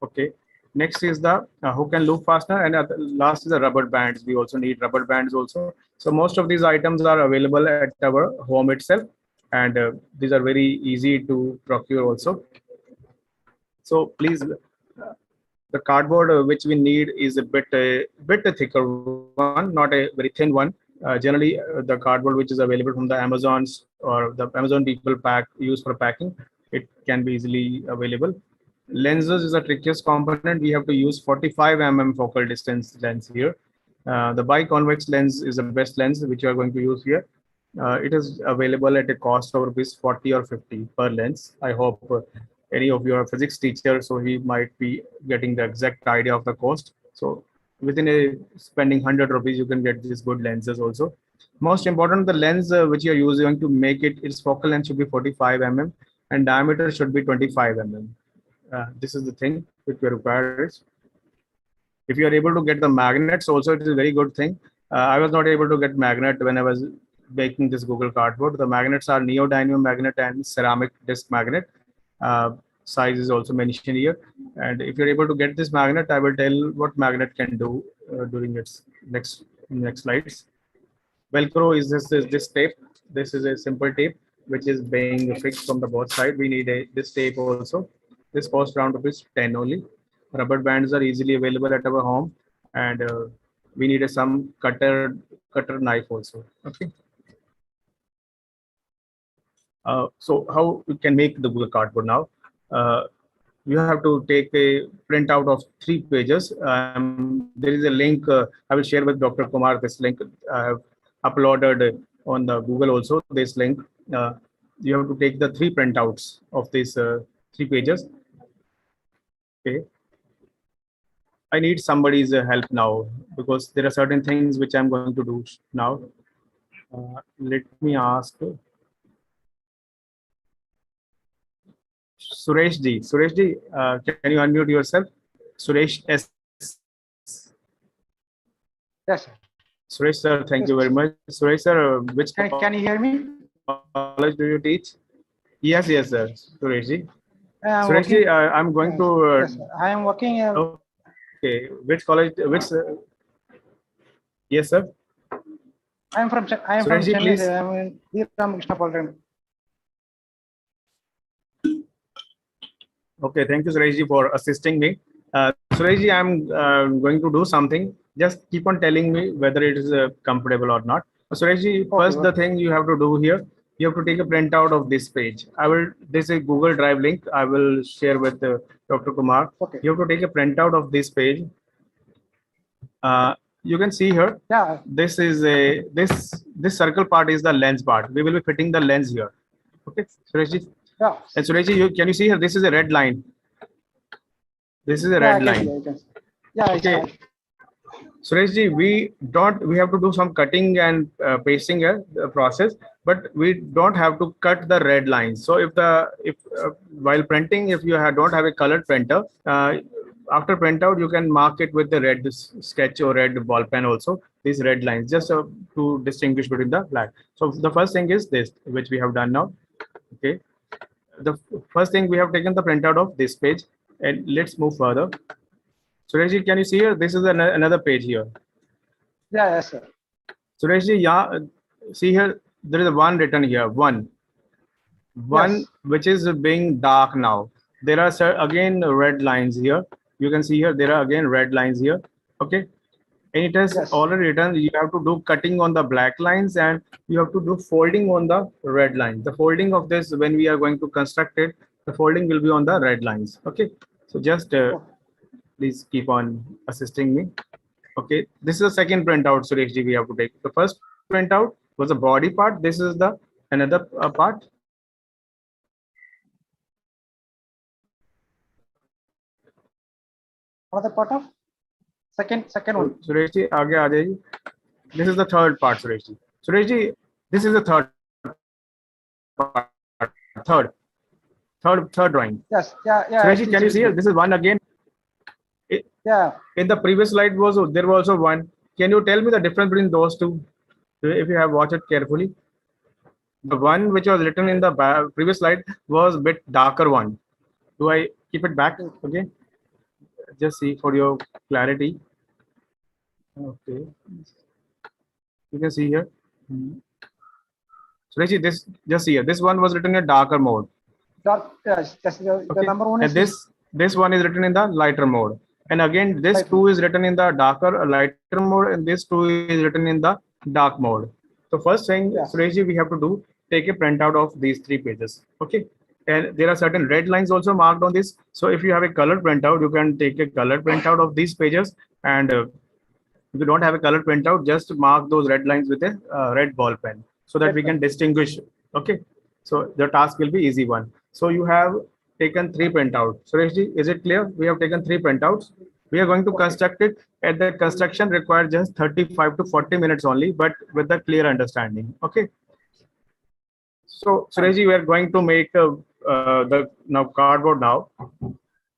Okay. Next is the hook and loop fastener, and last is the rubber bands. We also need rubber bands also. So most of these items are available at our home itself, and these are very easy to procure also. So please, the cardboard which we need is a bit thicker one, not a very thin one. Generally, the cardboard which is available from the Amazons or the Amazon people use for packing, it can be easily available. Lenses is the trickiest component. We have to use 45 mm focal distance lens here. The biconvex lens is the best lens which you are going to use here. It is available at a cost of rupees 40 or 50 per lens. I hope any of your physics teacher, so he might be getting the exact idea of the cost. So within a spending 100 rupees, you can get these good lenses also. Most important, the lens which you are using to make it, its focal length should be 45 mm and diameter should be 25 mm. This is the thing which we require. If you are able to get the magnets also, it is a very good thing. I was not able to get magnet when I was making this Google Cardboard. The magnets are neodymium magnet and ceramic disc magnet. Size is also mentioned here. And if you're able to get this magnet, I will tell what magnet can do during its next slides. Velcro is this tape. This is a simple tape which is being fixed from the both side. We need this tape also. This costs around ₹10 only. Rubber bands are easily available at our home, and we need some cutter knife also. Okay. So how you can make the Google Cardboard now? You have to take a printout of 3 pages. There is a link I will share with Dr. Kumar. This link I have uploaded on the Google also. This link. You have to take the 3 printouts of these 3 pages. Okay. I need somebody's help now because there are certain things which I'm going to do now. Let me ask Suresh ji. Suresh ji, can you unmute yourself? Suresh S. Yes, sir. Suresh sir, thank you very much. Suresh sir, which Can you hear me? college do you teach? Yes, sir. Suresh ji. I'm Suresh ji, working- I'm going to. Yes, sir. I am working. Okay, which college? Which? Yes, sir. I am from Suresh ji, Chennai. please. I am in Veer Ramakrishna Polytechnic. Okay, thank you, Suresh ji, for assisting me. Suresh ji, I'm going to do something. Just keep on telling me whether it is comfortable or not. Suresh ji, first the thing you have to do here, you have to take a printout of this page. This is a Google Drive link. I will share with Dr. Kumar. Okay. You have to take a printout of this page. you can see here, Yeah, this is a, this circle part is the lens part. We will be fitting the lens here. Okay, Sureshji. yeah, And Sureshji, can you see here? This is a red line. This is a yeah, red I can see, line. I can see. Yeah, it's Okay. Sureshji, we have to do some cutting and pasting process, but we don't have to cut the red lines. So if while printing, if you don't have a colored printer, after printout, you can mark it with the red sketch or red ball pen also, these red lines, just to distinguish between the black. So the first thing is this, which we have done now. Okay. The first thing, we have taken the printout of this page, and let's move further. Sureshji, can you see here? This is another page here. yeah, yes, sir. Sureshji, yeah, see here, there is a one written here, one, Yes. which is being dark now. There are again red lines here. You can see here, there are again red lines here. Okay. And it has Yes. already written, you have to do cutting on the black lines and you have to do folding on the red lines. The folding of this, when we are going to construct it, the folding will be on the red lines. Okay. So just please keep on assisting me. Okay, this is the second printout, Sureshji, we have to take. The first printout was the body part. This is the another part. Another part of second one. Sureshji, आगे आ जाइए. This is the third part, Sureshji. Sureshji, this is the third part. Third drawing. Yes, yeah, yeah. Sureshji, can you see it? This is one again. Yeah, In the previous slide there was also one. Can you tell me the difference between those two, if you have watched it carefully? The one which was written in the previous slide was a bit darker one. Do I keep it back? Okay. Just see for your clarity. Okay. You can see here. So actually, this just here. This one was written in a darker mode. dark, yes, the Okay. number one And is this one is written in the lighter mode. And again, this Lighter. two is written in the darker lighter mode, and this two is written in the dark mode. So first thing, Yeah. Sureshji, we have to do, take a printout of these three pages. Okay. And there are certain red lines also marked on this. So if you have a colored printout, you can take a colored printout of these pages. And if you don't have a colored printout, just mark those red lines with a red ball pen so that Red we can distinguish. Okay. So the task will be easy one. So you have taken three printouts. Sureshji, is it clear? We have taken three printouts. We are going to construct it. At the construction requires just 35 to 40 minutes only, but with a clear understanding. Okay. So Sureshji, we are going to make the now cardboard now.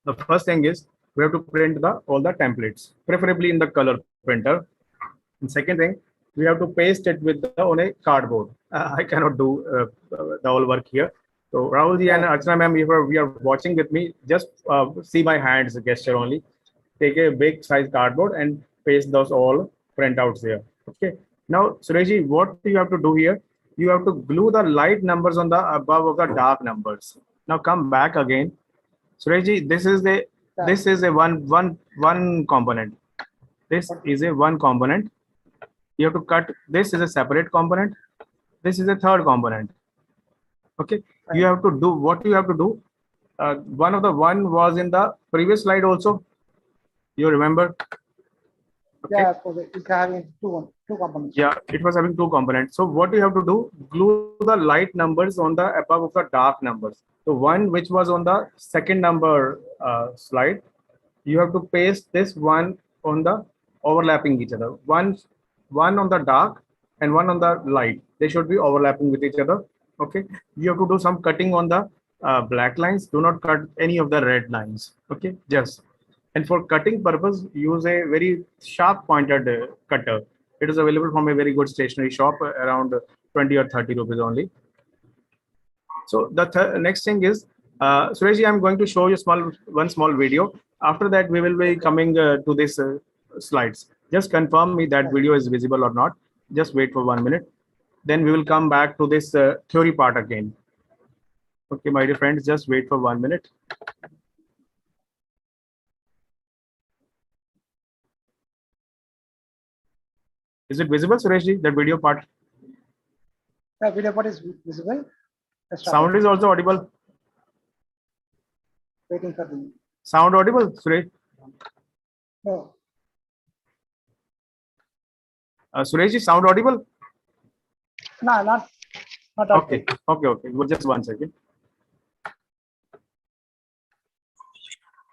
The first thing is we have to print all the templates, preferably in the color printer. And second thing, we have to paste it with on a cardboard. I cannot do the whole work here. So Rahulji and Archana ma'am, if we are watching with me, just see my hands gesture only. Take a big size cardboard and paste those all printouts there. Okay. Now, Sureshji, what you have to do here? You have to glue the light numbers on the above of the dark numbers. Now come back again. Sureshji, this is a one component. This is a one component. You have to cut. This is a separate component. This is a third component. Okay. You have to do what you have to do. One of the one was in the previous slide also. You remember? Okay. yeah, it's having two components. Yeah, it was having two components. So what you have to do, glue the light numbers on the above of the dark numbers. So one which was on the second number slide, you have to paste this one on the overlapping each other. One on the dark and one on the light. They should be overlapping with each other. Okay. You have to do some cutting on the black lines. Do not cut any of the red lines. Okay. Just. And for cutting purpose, use a very sharp pointed cutter. It is available from a very good stationery shop around 20 or 30 rupees only. So the next thing is, Sureshji, I'm going to show you one small video. After that, we will be coming to this slides. Just confirm me that video is visible or not. Just wait for 1 minute. Then we will come back to this theory part again. Okay, my dear friends, just wait for 1 minute. Is it visible, Sureshji, that video part? The video part is visible. Let's start. Sound is also audible. Waiting for the Sound audible, Suresh? no. Suresh, sound audible? No, not Okay, okay. Well, just 1 second.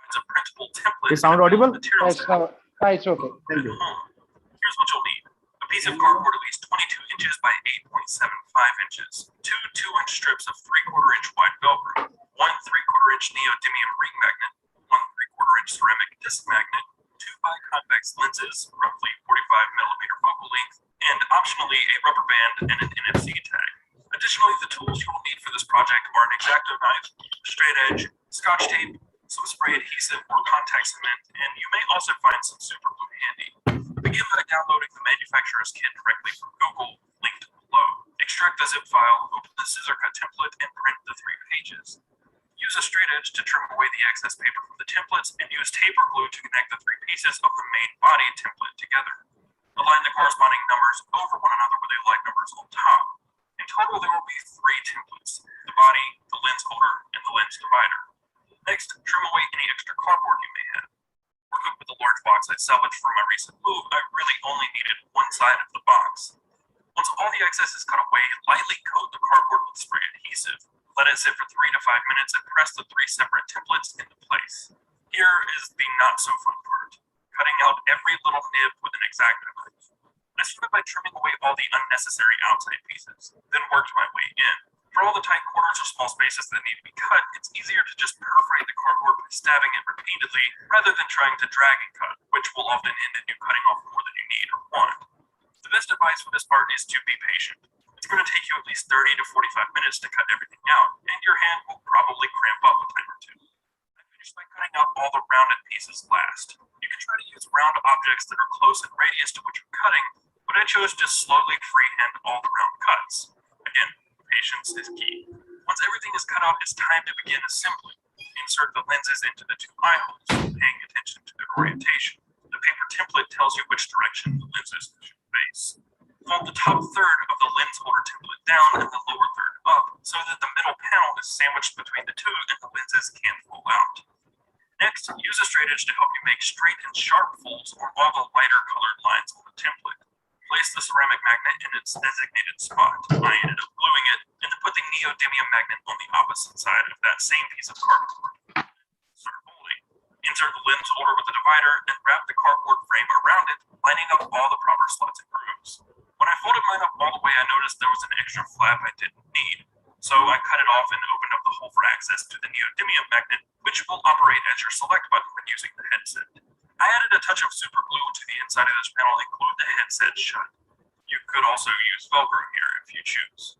It's a printable template. Is sound audible? Materials It's okay. Thank you. Here's what you'll need. A piece of cardboard at least 22 inches by 8.75 inches. 2 2-inch strips of 3/4 inch wide Velcro. 1 3/4 inch neodymium ring magnet. 1 3/4 inch ceramic disc magnet. 2 biconvex lenses, roughly 45 millimeter focal length, and optionally a rubber band and an NFC tag. Additionally, the tools you will need for this project are an X-Acto knife, straight edge, Scotch tape, some spray adhesive or contact cement, and you may also find some super glue handy. Begin by downloading the manufacturer's kit directly from Google, linked below. Extract the zip file, open the scissor cut template, and print the 3 pages. Use a straight edge to trim away the excess paper from the templates, and use tape or glue to connect the 3 pieces of the main body template together. Align the corresponding numbers over one another with a like numbers on top. In total, there will be 3 templates: the body, the lens holder, and the lens divider. Next, trim away any extra cardboard you may have. Working with a large box I salvaged from my recent move, I really only needed one side of the box. Once all the excess is cut away, lightly coat the cardboard with spray adhesive. Let it sit for 3 to 5 minutes and press the 3 separate templates into place. Here is the not so fun part: cutting out every little nib with an X-Acto knife. I started by trimming away all the unnecessary outside pieces, then worked my way in. For all the tight corners or small spaces that need to be cut, it's easier to just perforate the cardboard by stabbing it repeatedly rather than trying to drag and cut, which will often end in you cutting off more than you need or want. The best advice for this part is to be patient. It's going to take you at least 30 to 45 minutes to cut everything out, and your hand will probably cramp up a time or 2. I finished by cutting out all the rounded pieces last. You can try to use round objects that are close in radius to what you're cutting, but I chose to slowly freehand all the round cuts. Again, patience is key. Once everything is cut out, it's time to begin assembly. Insert the lenses into the 2 eye holes, paying attention to their orientation. The paper template tells you which direction the lenses should face. Fold the top third of the lens holder template down and the lower third up, so that the middle panel is sandwiched between the 2 and the lenses can't fall out. Next, use a straight edge to help you make straight and sharp folds on all the lighter colored lines on the template. Place the ceramic magnet in its designated spot. I ended up gluing it, and then put the neodymium magnet on the opposite side of that same piece of cardboard. Start folding. Insert the lens holder with the divider, and wrap the cardboard frame around it, lining up all the proper slots and grooves. When I folded mine up all the way, I noticed there was an extra flap I didn't need. So I cut it off and opened up the hole for access to the neodymium magnet, which will operate as your select button when using the headset. I added a touch of super glue to the inside of this panel and glued the headset shut. You could also use Velcro here if you choose.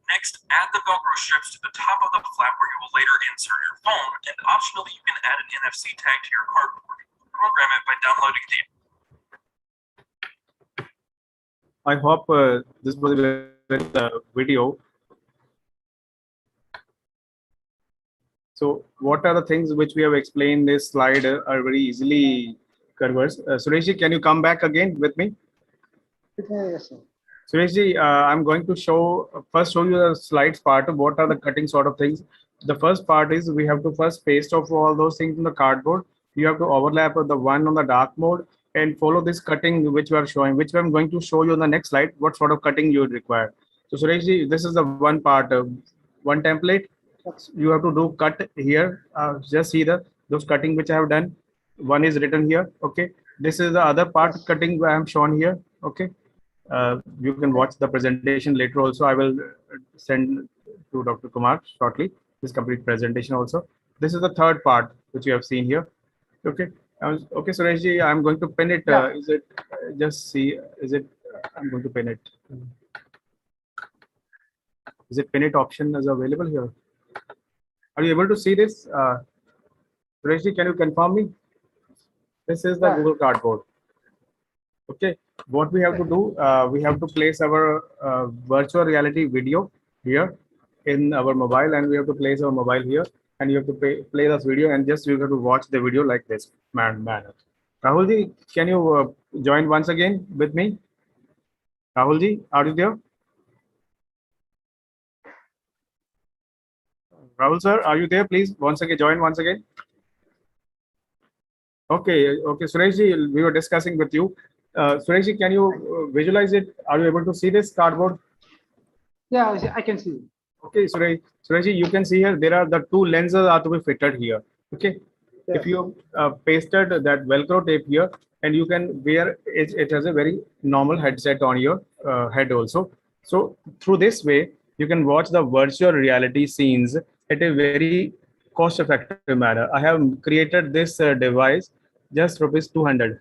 Next, add the Velcro strips to the top of the flap where you will later insert your phone, and optionally you can add an NFC tag to your cardboard. Program it by downloading the... I hope this was a very video. So what are the things which we have explained in this slide are very easily conversed. Sureshji, can you come back again with me? Yes, sir. Sureshji, I'm going to first show you the slides part of what are the cutting sort of things. The first part is we have to first paste off all those things in the cardboard. You have to overlap the one on the dark mode and follow this cutting which we are showing, which I'm going to show you on the next slide, what sort of cutting you would require. So Sureshji, this is the one part, one template. You have to do cut here. Just see those cutting which I have done. One is written here. Okay. This is the other part cutting I am shown here. Okay. You can watch the presentation later also. I will send to Dr. Kumar shortly this complete presentation also. This is the third part which you have seen here. Okay. Okay, Sureshji, I'm going to pin it. Is it just see? Is it? I'm going to pin it. Is it pin it option is available here? Are you able to see this? Sureshji, can you confirm me? This is the Google Cardboard. Okay. What we have to do, we have to place our virtual reality video here in our mobile, and we have to place our mobile here, and you have to play this video, and just you have to watch the video like this manner. Rahulji, can you join once again with me? Rahulji, are you there? Rahul sir, are you there? Please once again join once again. Okay, Sureshji, we were discussing with you Suresh, can you visualize it? Are you able to see this cardboard? Yeah, I can see. Okay, Suresh, you can see here, there are the two lenses are to be fitted here. Okay. Yes. If you pasted that Velcro tape here, and you can wear it, it has a very normal headset on your head also. So through this way, you can watch the virtual reality scenes at a very cost-effective manner. I have created this device just rupees 200.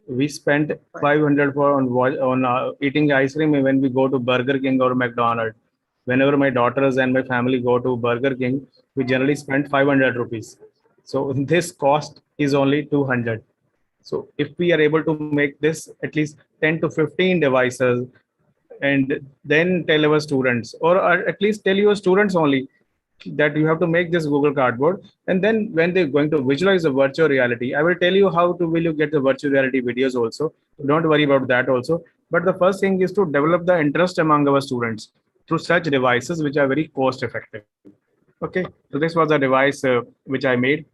We spent 500 for on eating ice cream when we go to Burger King or McDonald's. Whenever my daughters and my family go to Burger King, we generally spend 500 rupees. So this cost is only 200. So if we are able to make this at least 10 to 15 devices, and then tell our students, or at least tell your students only, that you have to make this Google Cardboard, and then when they're going to visualize the virtual reality, I will tell you how to will you get the virtual reality videos also. Don't worry about that also. But the first thing is to develop the interest among our students through such devices which are very cost effective. Okay, so this was a device which I made.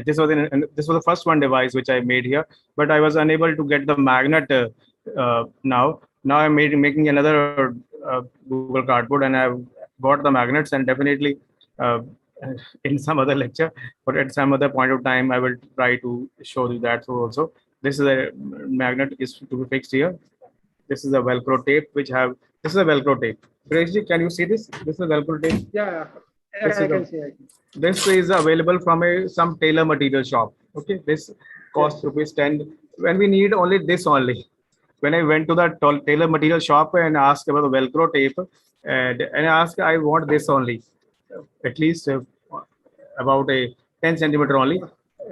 This was the first one device which I made here, but I was unable to get the magnet now. Now I'm making another Google Cardboard, and I've got the magnets, and definitely in some other lecture, but at some other point of time, I will try to show you that also. This is a magnet is to be fixed here. This is a Velcro tape which have, this is a Velcro tape. Suresh, can you see this? This is a Velcro tape. Yeah, This I is can a- see. This is available from some tailor material shop. Okay, this costs rupees 10. When we need only this only. When I went to the tailor material shop and asked about the Velcro tape, and I asked, I want this only, at least about a 10 centimeter only.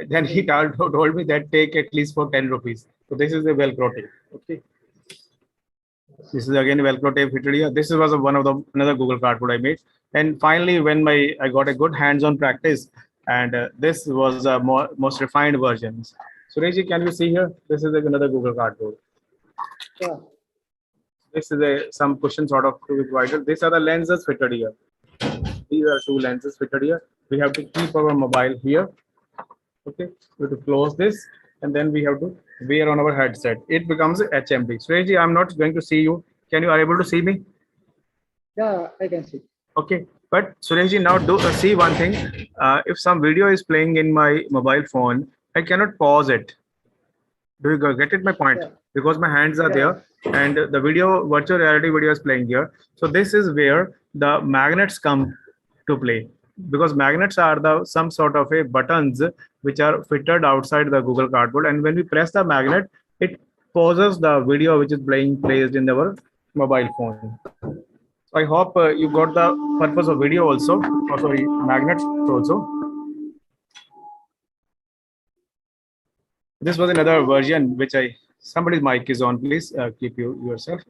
Then he told me that take at least for 10 rupees. So this is the Velcro tape. Okay. This is again Velcro tape fitted here. This was one of the another Google Cardboard I made. And finally, when I got a good hands-on practice, and this was a most refined version. Suresh, can you see here? This is another Google Cardboard. Yeah. This is some cushion sort of provided. These are the lenses fitted here. These are two lenses fitted here. We have to keep our mobile here. Okay, we have to close this, and then we have to wear on our headset. It becomes HMD. Suresh, I'm not going to see you. Can you are able to see me? Yeah, I can see. Okay, but Suresh, now do see one thing. If some video is playing in my mobile phone, I cannot pause it. Do you get it my point? Yeah. Because my hands are Yeah. there, and the video, virtual reality video is playing here. So this is where the magnets come to play, because magnets are the some sort of a buttons which are fitted outside the Google Cardboard, and when we press the magnet, it pauses the video which is placed in our mobile phone. So I hope you got the purpose of video also, or sorry, magnets also. This was another version which somebody's mic is on, please keep yourself,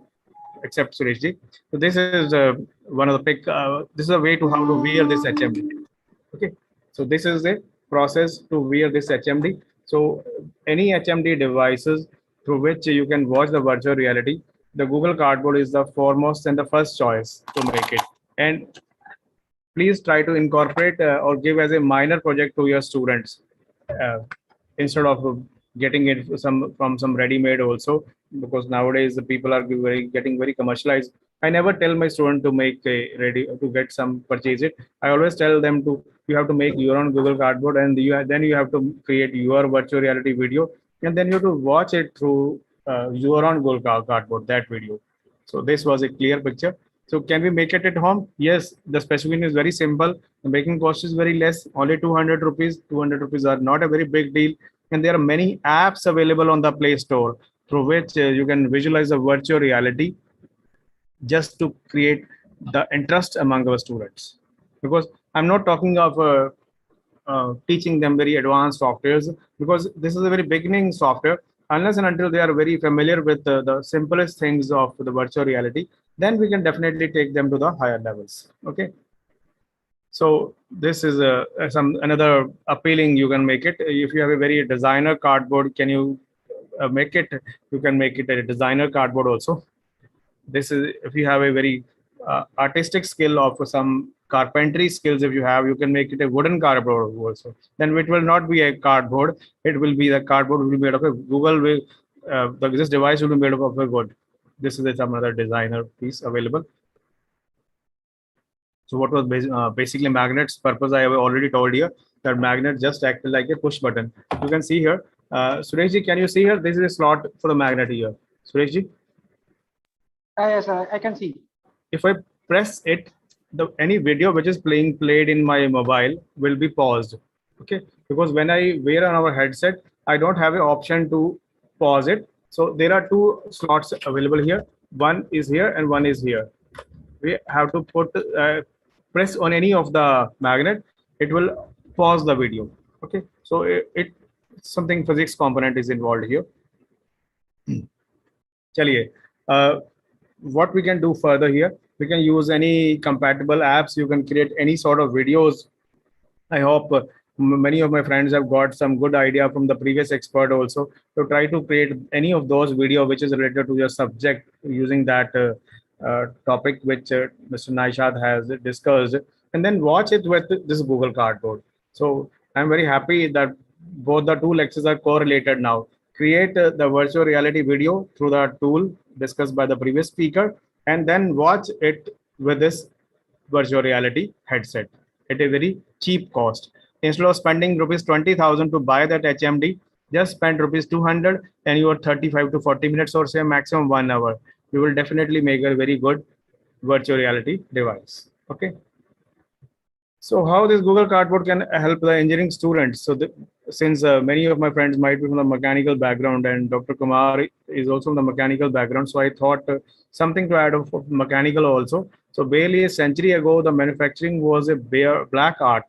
except Suresh ji. So this is one of the this is a way to how to wear this HMD. Okay, so this is the process to wear this HMD. So any HMD devices through which you can watch the virtual reality, the Google Cardboard is the foremost and the first choice to make it. And please try to incorporate or give as a minor project to your students instead of getting it from some ready-made also, because nowadays the people are getting very commercialized. I never tell my student to make a ready to get some purchase it. I always tell them to you have to make your own Google Cardboard, and then you have to create your virtual reality video, and then you have to watch it through your own Google Cardboard, that video. So this was a clear picture. So can we make it at home? Yes, the specification is very simple. The making cost is very less, only 200 rupees. 200 rupees are not a very big deal. And there are many apps available on the Play Store through which you can visualize the virtual reality just to create the interest among our students. Because I'm not talking of teaching them very advanced softwares, because this is a very beginning software. Unless and until they are very familiar with the simplest things of the virtual reality, then we can definitely take them to the higher levels. Okay. So this is another appealing. You can make it if you have a very designer cardboard. Can you make it? You can make it a designer cardboard also. This is if you have a very artistic skill of some carpentry skills. If you have, you can make it a wooden cardboard also. Then it will not be a cardboard. It will be the cardboard will be made of a this device will be made of a wood. This is some other designer piece available. So what was basically magnets purpose? I have already told you that magnet just acted like a push button. You can see here. Sureshji, can you see here? This is a slot for the magnet here. Sureshji? Yes, I can see. If I press it, any video which is played in my mobile will be paused. Okay, because when I wear on our headset, I don't have an option to pause it. So there are two slots available here. One is here and one is here. We have to press on any of the magnet, it will pause the video. Okay, so it something physics component is involved here. Chaliye, what we can do further here, we can use any compatible apps. You can create any sort of videos. I hope many of my friends have got some good idea from the previous expert also to try to create any of those video which is related to your subject using that topic which Mr. Naishad has discussed, and then watch it with this Google Cardboard. So I'm very happy that both the two lectures are correlated now. Create the virtual reality video through the tool discussed by the previous speaker, and then watch it with this virtual reality headset at a very cheap cost. Instead of spending rupees 20,000 to buy that HMD, just spend rupees 200 and you are 35 to 40 minutes or say maximum 1 hour. You will definitely make a very good virtual reality device. Okay. So how this Google Cardboard can help the engineering students? So since many of my friends might be from the mechanical background and Dr. Kumar is also from the mechanical background. So I thought something to add of mechanical also. So barely a century ago, the manufacturing was a black art.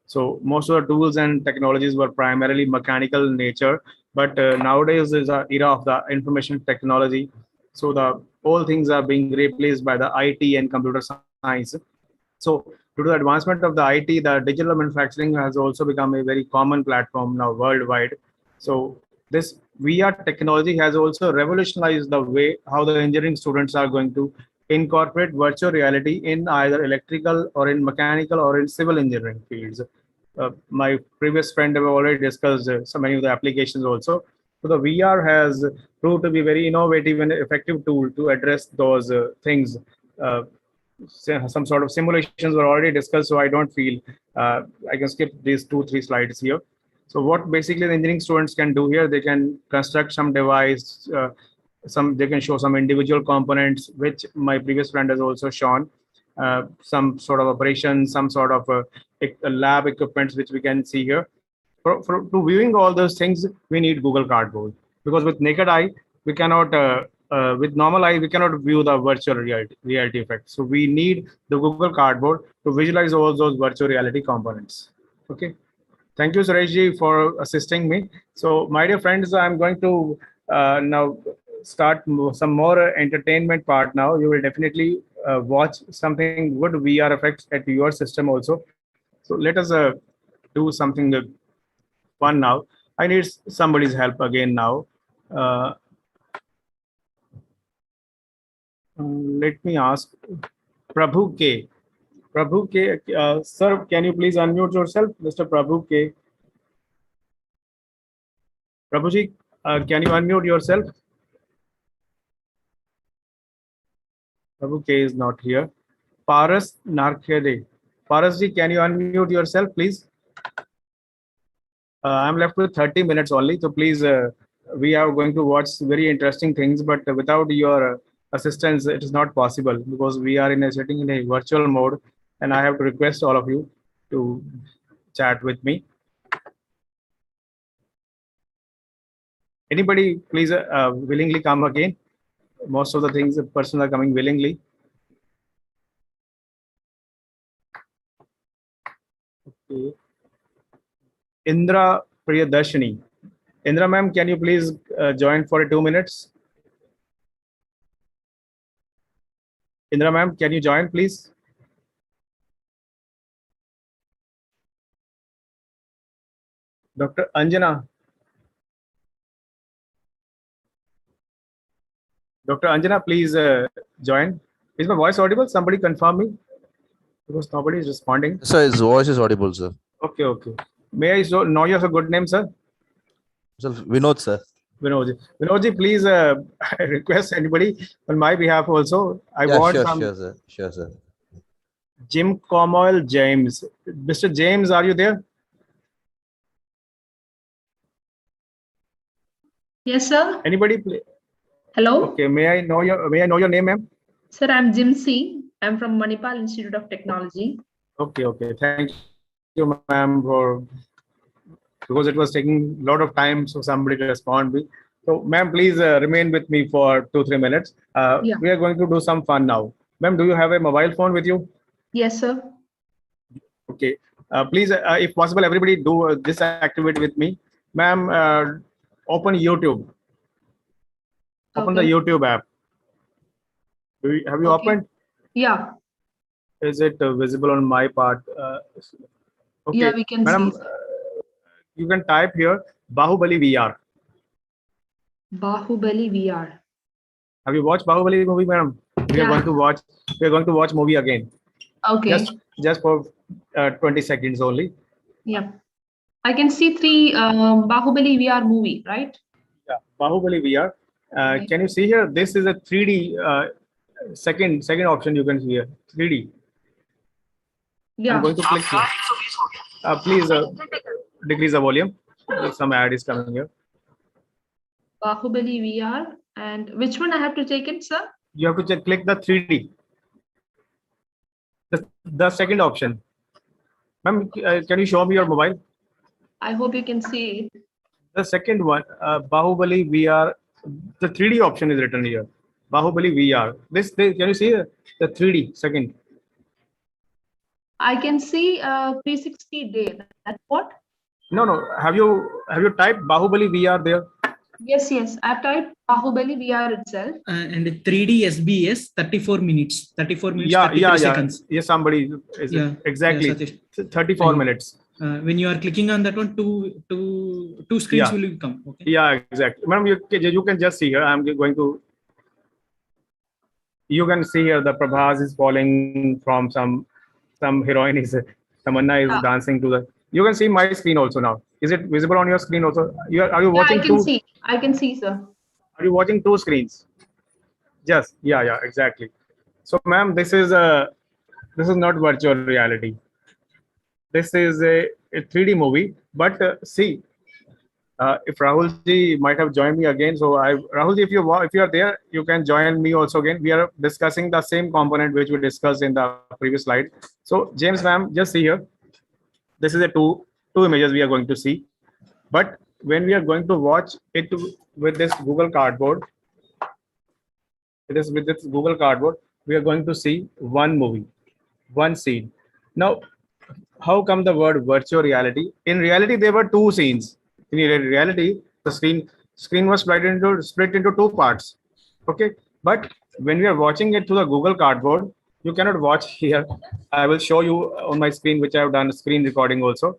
So most of the tools and technologies were primarily mechanical in nature, but nowadays is an era of the information technology. So the all things are being replaced by the IT and computer science. So due to the advancement of the IT, the digital manufacturing has also become a very common platform now worldwide. So this VR technology has also revolutionized the way how the engineering students are going to incorporate virtual reality in either electrical or in mechanical or in civil engineering fields. My previous friend have already discussed so many of the applications also. So the VR has proved to be very innovative and effective tool to address those things. Some sort of simulations were already discussed, so I don't feel I can skip these 2-3 slides here. So what basically the engineering students can do here, they can construct some device, they can show some individual components, which my previous friend has also shown, some sort of operation, some sort of lab equipments, which we can see here. To viewing all those things, we need Google Cardboard, because with naked eye, we cannot, with normal eye, we cannot view the virtual reality effect. So we need the Google Cardboard to visualize all those virtual reality components. Okay. Thank you, Sureshji, for assisting me. So my dear friends, I'm going to now start some more entertainment part now. You will definitely watch something good VR effects at your system also. So let us do something fun now. I need somebody's help again now. Let me ask Prabhu K. Prabhu K, sir, can you please unmute yourself, Mr. Prabhu K? Prabhuji, can you unmute yourself? Prabhu K is not here. Paras Narkhede. Parasji, can you unmute yourself, please? I'm left with 30 minutes only, so please, we are going to watch very interesting things, but without your assistance, it is not possible, because we are sitting in a virtual mode, and I have to request all of you to chat with me. Anybody, please willingly come again. Most of the things, the persons are coming willingly. Okay. Indra Priyadarshini. Indra ma'am, can you please join for 2 minutes? Indra ma'am, can you join, please? Dr. Anjana. Dr. Anjana, please join. Is my voice audible? Somebody confirm me, because nobody is responding. Sir, his voice is audible, sir. Okay, okay. May I know your good name, sir? Sir, Vinod, sir. Vinodji. Vinodji, please I request anybody on my behalf also. I Yeah, want sure, some sure, sir. Sure, sir. Jim Comoil James. Mr. James, are you there? Yes, sir. Anybody? Play? Hello. Okay. May I know your name, ma'am? Sir, I'm Jim C. I'm from Manipal Institute of Technology. Okay. Okay. Thank you, ma'am, for because it was taking a lot of time, so somebody to respond me. So, ma'am, please remain with me for 2-3 minutes. Yeah. We are going to do some fun now. Ma'am, do you have a mobile phone with you? Yes, sir. Okay. Please, if possible, everybody do this activity with me. Ma'am, open YouTube. Open the Okay. YouTube app. Have you Okay. opened? Yeah. Is it visible on my part? Okay, Yeah, we can madam, see. you can type here Bahubali VR. Bahubali VR. Have you watched Bahubali movie, madam? We are Yeah. going to watch. We are going to watch movie again. Okay. Just for 20 seconds only. Yeah. I can see 3 Bahubali VR movie, right? Yeah, Bahubali VR. Okay. Can you see here? This is a 3D. Second option you can see here. 3D. Yeah. I'm going to click here. Please decrease the volume. Some ad is coming here. Bahubali VR. And which one I have to take it, sir? You have to click the 3D. The second option. Ma'am, can you show me your mobile? I hope you can see it. The second one, Bahubali VR. The 3D option is written here. Bahubali VR. Can you see the 3D second? I can see 360 day. That's what? No. Have you typed Bahubali VR there? Yes, yes. I've typed Bahubali VR itself. And 3D SBS 34 minutes. 34 minutes. Yeah, 33 seconds. Yes, somebody is exactly Yeah, 34 minutes. When you are clicking on that one, two screens will come. Okay. Yeah, exactly. Madam, you can just see here. I'm going to. You can see here the Prabhas is falling from some heroine is Tamanna is dancing to the. You can see my screen also now. Is it visible on your screen also? Are you watching? I can see. I can see, sir. Are you watching 2 screens? Yes. Yeah. Exactly. So, ma'am, this is not virtual reality. This is a 3D movie. But see, if Rahul ji might have joined me again, so Rahul ji, if you are there, you can join me also again. We are discussing the same component which we discussed in the previous slide. So, James, ma'am, just see here. This is a two images we are going to see. But when we are going to watch it with this Google Cardboard, we are going to see one movie, one scene. Now, how come the word virtual reality? In reality, there were 2 scenes. In reality, the screen was split into 2 parts. Okay, but when we are watching it through the Google Cardboard, you cannot watch here. I will show you on my screen, which I have done screen recording also.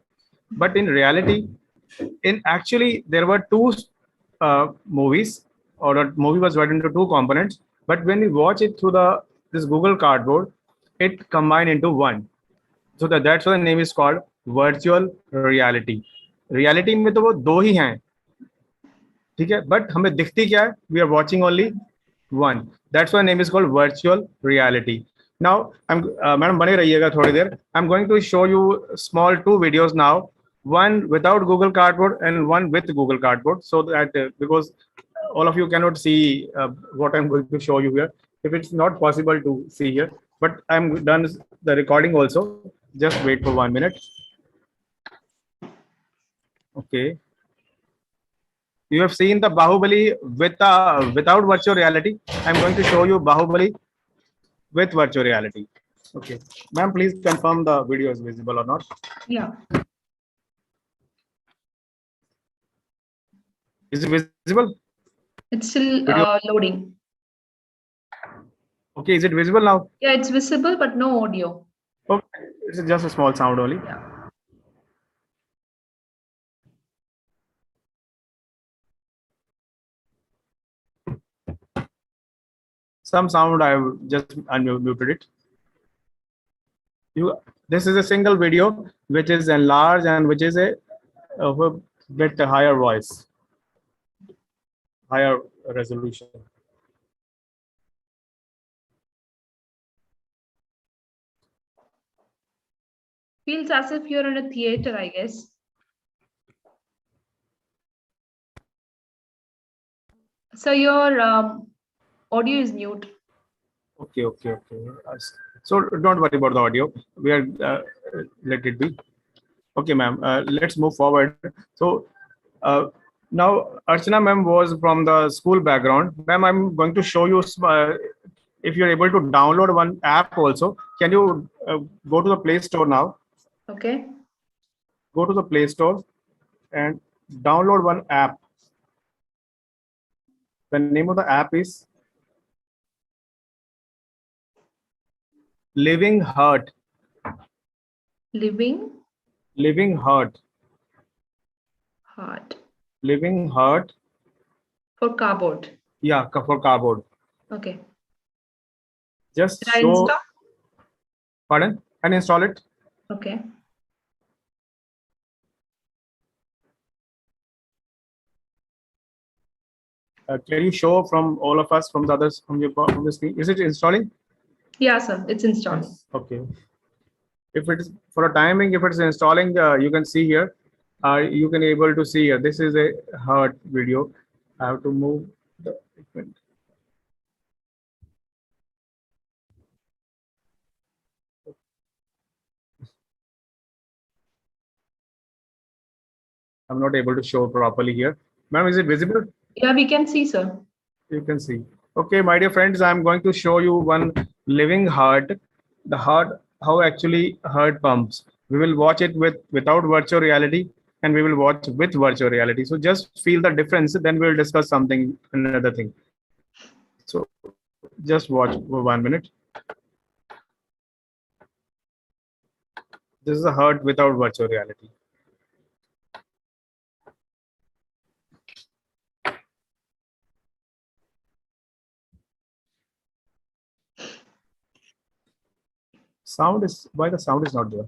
But in reality, actually there were 2 movies, or a movie was divided into 2 components. But when we watch it through this Google Cardboard, it combined into one. So that's why the name is called virtual reality. Reality में तो वो 2 ही हैं, ठीक है? But हमें दिखती क्या है? We are watching only one. That's why the name is called virtual reality. Now, madam बने रहिएगा थोड़ी देर. I'm going to show you small 2 videos now. One without Google Cardboard and one with Google Cardboard, so that because all of you cannot see what I'm going to show you here. If it's not possible to see here, but I'm done the recording also. Just wait for 1 minute. Okay. You have seen the Bahubali without virtual reality. I'm going to show you Bahubali with virtual reality. Okay. Ma'am, please confirm the video is visible or not. Yeah. Is it visible? It's still loading. Okay, is it visible now? Yeah, it's visible, but no audio. Okay, it's just a small sound only. Yeah. Some sound, I have just unmuted it. This is a single video which is enlarged and which is of a bit higher voice. higher resolution. Feels as if you're in a theater, I guess. So your audio is mute. Okay. So don't worry about the audio. We are let it be. Okay, ma'am. Let's move forward. So now Archana ma'am was from the school background. Ma'am, I'm going to show you if you're able to download one app also. Can you go to the Play Store now? Okay. Go to the Play Store and download one app. The name of the app is Living Heart. Living Heart. Heart. Living Heart. For cardboard. Yeah, for cardboard. Okay. Just Did I show. install? Pardon? And install it. Okay. Can you show from all of us, from the others, from the screen? Is it installing? Yeah, sir. It's installing. Okay. If it is for a timing, if it's installing, you can see here. You can able to see here. This is a heart video. I have to move the equipment. I'm not able to show properly here. Ma'am, is it visible? Yeah, we can see, sir. You can see. Okay, my dear friends, I'm going to show you one living heart. The heart, how actually heart pumps. We will watch it without virtual reality, and we will watch with virtual reality. So just feel the difference. Then we'll discuss something, another thing. So just watch for 1 minute. This is a heart without virtual reality. Sound is, why the sound is not there?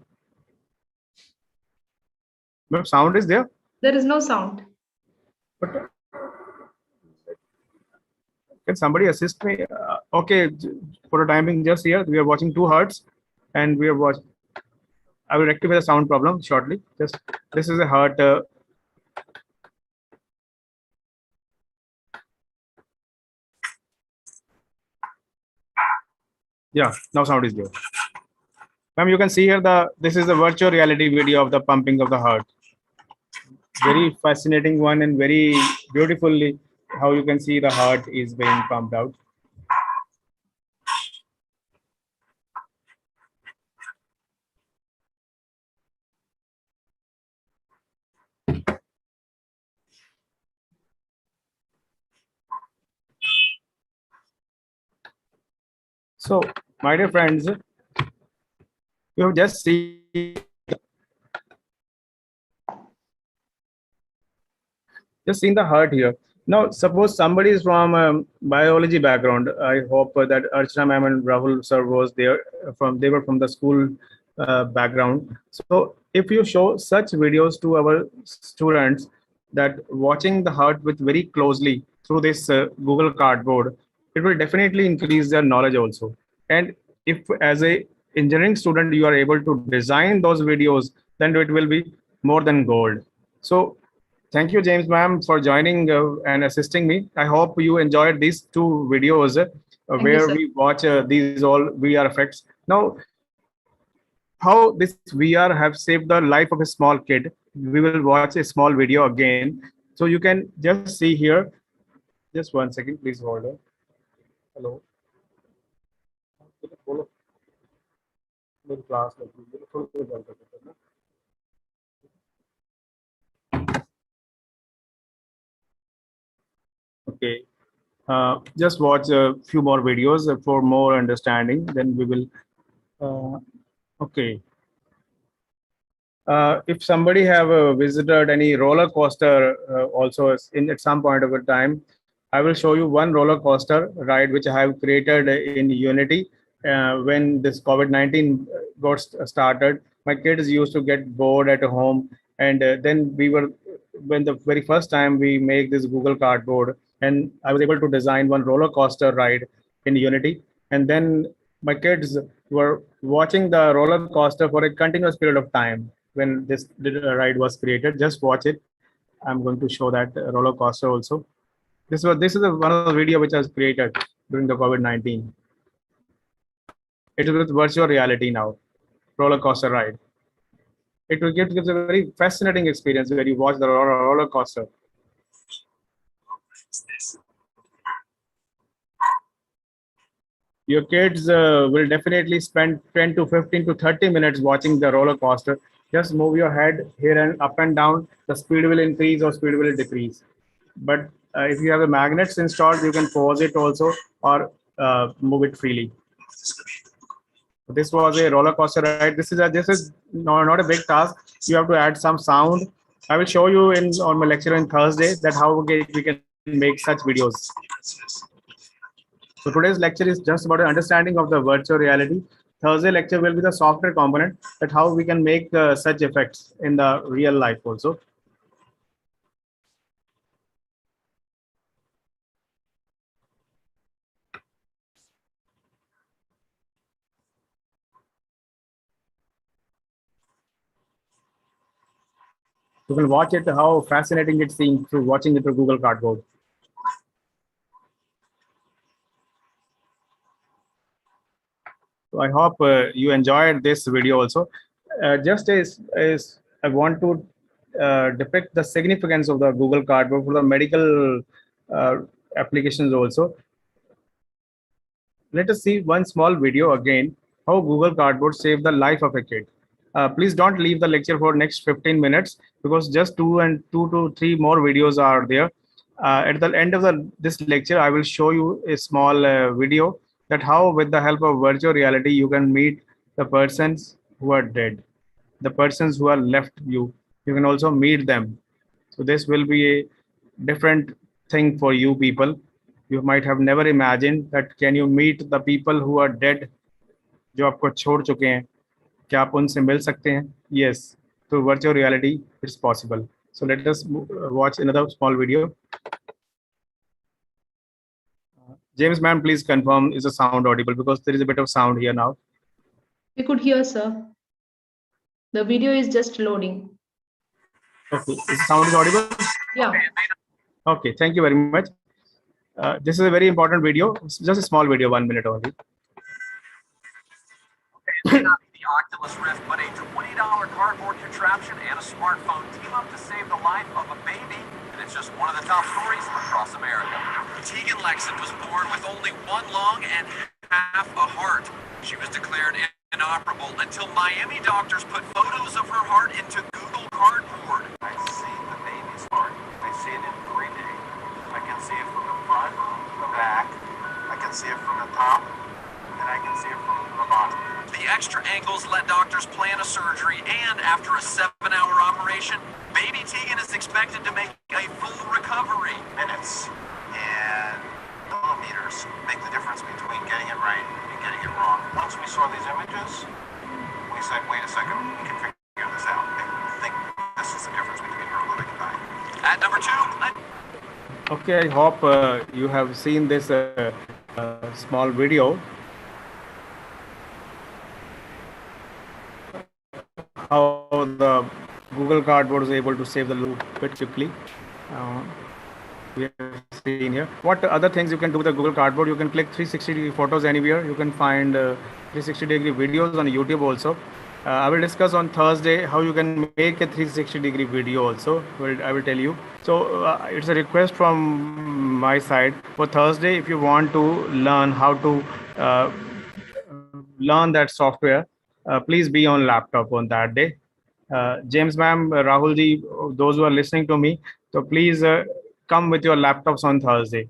But sound is there. There is no sound. But can somebody assist me? Okay, for the timing, just here we are watching 2 hearts, and we are watching. I will rectify the sound problem shortly. Just this is a heart. Yeah, now sound is there. Ma'am, you can see here this is the virtual reality video of the pumping of the heart. Very fascinating one, and very beautifully how you can see the heart is being pumped out. So, my dear friends, you have just seen the heart here. Now, suppose somebody is from biology background. I hope that Archana ma'am and Rahul sir was there they were from the school background. So if you show such videos to our students, that watching the heart with very closely through this Google Cardboard, it will definitely increase their knowledge also. And if as a engineering student you are able to design those videos, then it will be more than gold. So thank you, James ma'am, for joining and assisting me. I hope you enjoyed these 2 videos where we watch these all VR effects. Now, how this VR have saved the life of a small kid. We will watch a small video again. So you can just see here. Just 1 second, please hold on. Hello. Class. Okay. Just watch a few more videos for more understanding. Then we will. Okay. If somebody have visited any roller coaster also at some point of a time, I will show you one roller coaster ride which I have created in Unity. When this COVID-19 got started, my kids used to get bored at home, and then when the very first time we make this Google Cardboard, and I was able to design one roller coaster ride in Unity. And then my kids were watching the roller coaster for a continuous period of time when this ride was created. Just watch it. I'm going to show that roller coaster also. This is one of the video which I was created during the COVID-19. It is with virtual reality now, roller coaster ride. It will gives a very fascinating experience where you watch the roller coaster. Your kids will definitely spend 10 to 15 to 30 minutes watching the roller coaster. Just move your head here and up and down. The speed will increase or speed will decrease. But if you have the magnets installed, you can pause it also or move it freely. This was a roller coaster ride. This is not a big task. You have to add some sound. I will show you on my lecture on Thursday that how we can make such videos. So today's lecture is just about an understanding of the virtual reality. Thursday lecture will be the software component, that how we can make such effects in the real life also. You can watch it, how fascinating it seems through watching it through Google Cardboard. So I hope you enjoyed this video also. Just as I want to depict the significance of the Google Cardboard for the medical applications also. Let us see one small video again, how Google Cardboard saved the life of a kid. Please don't leave the lecture for next 15 minutes because just two to three more videos are there. At the end of this lecture, I will show you a small video that how with the help of virtual reality, you can meet the persons who are dead, the persons who are left you. You can also meet them. So this will be a different thing for you people. You might have never imagined that can you meet the people who are dead, जो आपको छोड़ चुके हैं, क्या आप उनसे मिल सकते हैं? Yes, through virtual reality, it's possible. So let us watch another small video. James, ma'am, please confirm is the sound audible because there is a bit of sound here now. We could hear, sir. The video is just loading. Okay, is the sound is audible? Yeah. Okay, thank you very much. This is a very important video. It's just a small video, 1 minute only. Not the Oculus Rift, but a $20 cardboard contraption and a smartphone team up to save the life of a baby. And it's just one of the top stories across America. Tegan Lexon was born with only one lung and half a heart. She was declared inoperable until Miami doctors put photos of her heart into Google Cardboard. I see the baby's heart. I see it in 3D. I can see it from the front, the back. I can see it from the top, and I can see it from the bottom. The extra angles let doctors plan a surgery, and after a 7-hour operation, baby Tegan is expected to make a full recovery. Minutes and millimeters make the difference between getting it right and getting it wrong. Once we saw these images, we said, wait a second, we can figure this out. And we think this is the difference between her living and dying. At number 2. Okay, I hope you have seen this small video. How the Google Cardboard is able to save the loop bit quickly. We have seen here. What other things you can do with the Google Cardboard? You can click 360-degree photos anywhere. You can find 360-degree videos on YouTube also. I will discuss on Thursday how you can make a 360-degree video also. I will tell you. So it's a request from my side for Thursday. If you want to learn how to learn that software, please be on laptop on that day. James ma'am, Rahul ji, those who are listening to me, so please come with your laptops on Thursday.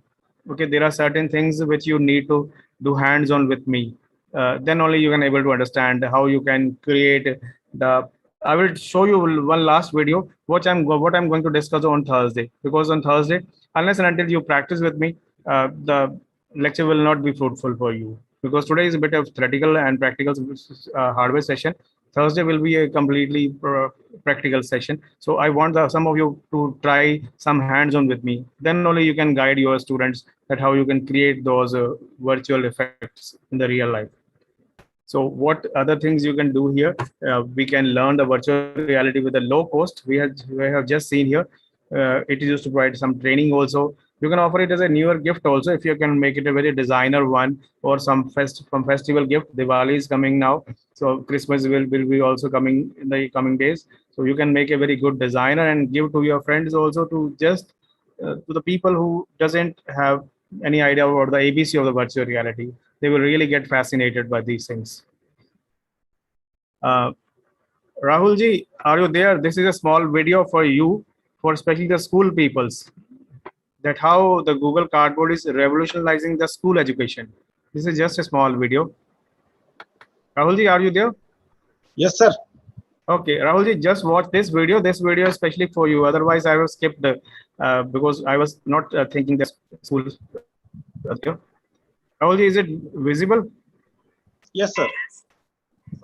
Okay, there are certain things which you need to do hands-on with me. Then only you can able to understand how you can create the. I will show you one last video, what I'm going to discuss on Thursday. Because on Thursday, unless and until you practice with me, the lecture will not be fruitful for you. Because today is a bit of theoretical and practical hardware session. Thursday will be a completely practical session. So I want some of you to try some hands-on with me. Then only you can guide your students that how you can create those virtual effects in the real life. So what other things you can do here? We can learn the virtual reality with a low cost. We have just seen here. It is used to provide some training also. You can offer it as a newer gift also if you can make it a very designer one or some festival gift. Diwali is coming now, so Christmas will be also coming in the coming days. So you can make a very good designer and give to your friends also to just to the people who doesn't have any idea about the ABC of the virtual reality. They will really get fascinated by these things. Rahul ji, are you there? This is a small video for you, for especially the school peoples, that how the Google Cardboard is revolutionizing the school education. This is just a small video. Rahul ji, are you there? Yes, sir. Okay, Rahul ji, just watch this video. This video is especially for you. Otherwise, I was skipped because I was not thinking that school. Rahul ji, is it visible? Yes, sir.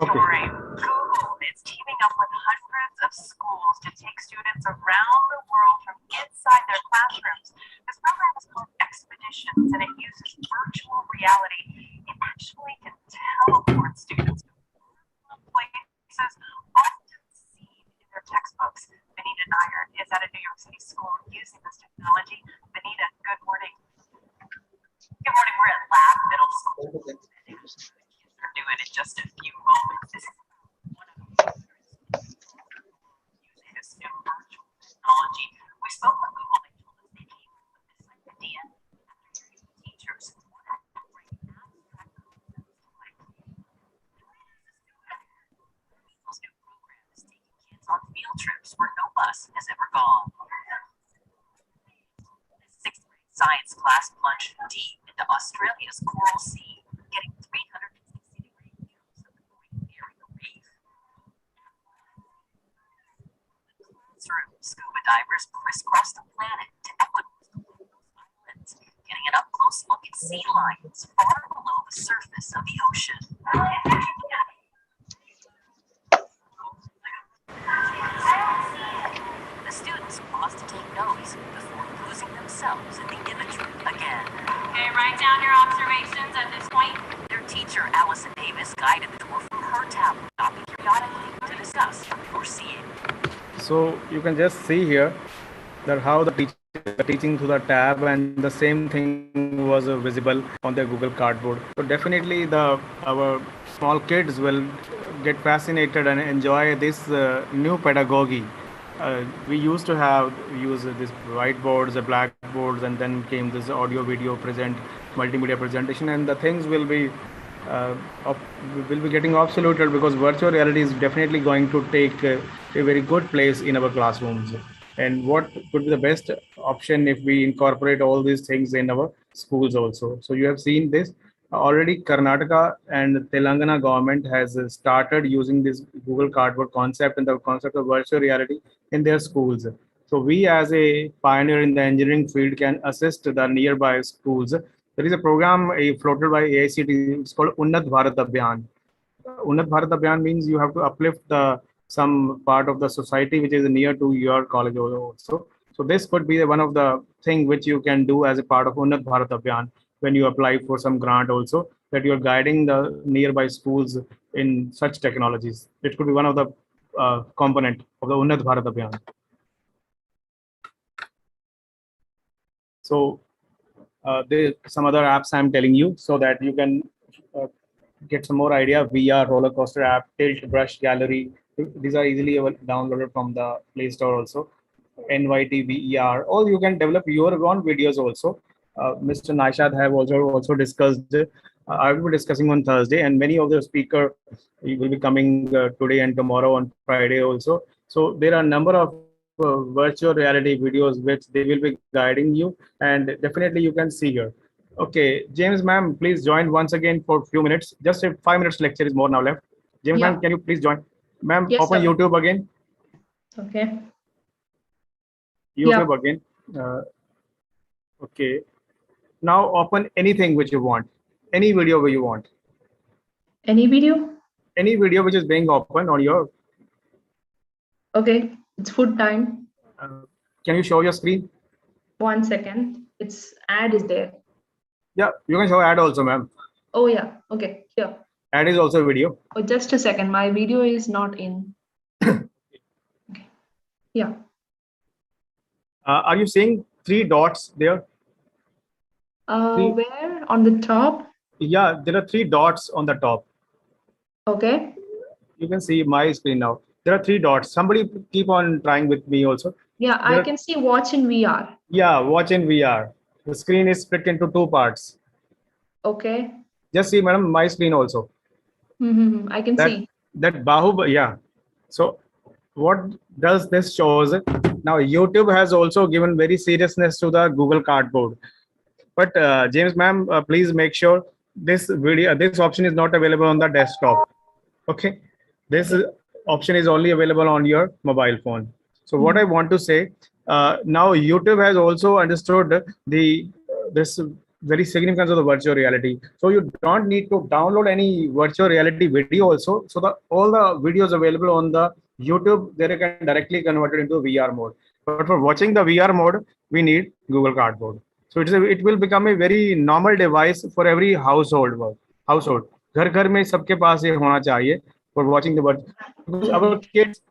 Okay. Google is teaming up with hundreds of schools to take students around the world from inside their classrooms. This program is called Expeditions, and it uses virtual reality. It actually can teleport students to places often seen in their textbooks. Benita Nair is at a New York City school using this technology. Benita, good morning. Good morning. We're at Lab Middle School. Are doing in just a few moments. This is one of the using this new virtual technology. We spoke with Google. They told us they came up with this idea after hearing teachers who want to bring abstract concepts to life. Google's new program is taking kids on field trips where no bus has ever gone. The sixth grade science class plunged deep into Australia's coral sea, getting 360-degree views of the Great Barrier Reef. Classroom scuba divers crisscross the planet to Ecuador's Galapagos Islands, getting an up-close look at sea lions far below the surface of the ocean. The students pause to take notes before losing themselves in the imagery again. Okay, write down your observations at this point. Their teacher, Allison Davis, guided the tour from her tablet, stopping periodically to discuss before seeing. So you can just see here that how the teacher teaching through the tab, and the same thing was visible on the Google Cardboard. So definitely our small kids will get fascinated and enjoy this new pedagogy. We used to use this whiteboards, the blackboards, and then came this audio, video multimedia presentation, and the things will be getting obsoleted because virtual reality is definitely going to take a very good place in our classrooms. And what could be the best option if we incorporate all these things in our schools also? So you have seen this already. Karnataka and Telangana government has started using this Google Cardboard concept and the concept of virtual reality in their schools. So we as a pioneer in the engineering field can assist the nearby schools. There is a program floated by AICTE. It's called Unnat Bharat Abhiyan. Unnat Bharat Abhiyan means you have to uplift some part of the society which is near to your college also. So this could be one of the thing which you can do as a part of Unnat Bharat Abhiyan when you apply for some grant also, that you're guiding the nearby schools in such technologies. It could be one of the component of the Unnat Bharat Abhiyan. So there are some other apps I'm telling you so that you can get some more idea. VR, roller coaster app, Tilt, Brush, Gallery. These are easily downloaded from the Play Store also. NYT, VER, all you can develop your own videos also. Mr. Naishad have also discussed. I will be discussing on Thursday, and many of the speakers will be coming today and tomorrow on Friday also. So there are a number of virtual reality videos which they will be guiding you, and definitely you can see here. Okay, James ma'am, please join once again for a few minutes. Just a 5 minutes lecture is more now left. James ma'am, can you please join? Ma'am, Yes, open sir. YouTube again. Okay. YouTube again. Okay. Now open anything which you want, any video where you want. Any video? any video which is being open on your. Okay, it's food time. Can you show your screen? 1 second. Its ad is there. Yeah, you can show ad also, ma'am. Oh yeah. Okay. Here. Ad is also video. Oh, just a second. My video is not in. Okay. Yeah. Are you seeing 3 dots there? Where? On the top? Yeah, there are 3 dots on the top. Okay. You can see my screen now. There are 3 dots. Somebody keep on trying with me also. Yeah, I can see watch in VR. Yeah, watch in VR. The screen is split into 2 parts. Okay. Just see, madam, my screen also. I can see. That Bahubali, yeah. So what does this shows? Now YouTube has also given very seriousness to the Google Cardboard. But James, ma'am, please make sure this option is not available on the desktop. Okay, this option is only available on your mobile phone. So what I want to say, now YouTube has also understood this very significance of the virtual reality. So you don't need to download any virtual reality video also. So all the videos available on the YouTube, they can directly convert it into VR mode. But for watching the VR mode, we need Google Cardboard. So it will become a very normal device for every household. घर में सबके पास ये होना चाहिए for watching the virtual. Our kids,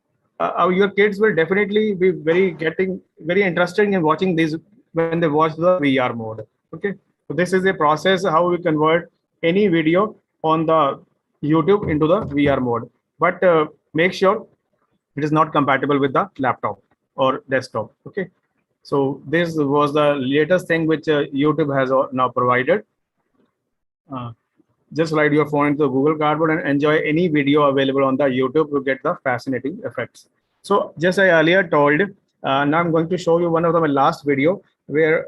your kids will definitely be very interested in watching these when they watch the VR mode. Okay. So this is a process how we convert any video on the YouTube into the VR mode. But make sure it is not compatible with the laptop or desktop. Okay. So this was the latest thing which YouTube has now provided. Just slide your phone into the Google Cardboard and enjoy any video available on the YouTube to get the fascinating effects. So just I earlier told, now I'm going to show you one of my last video where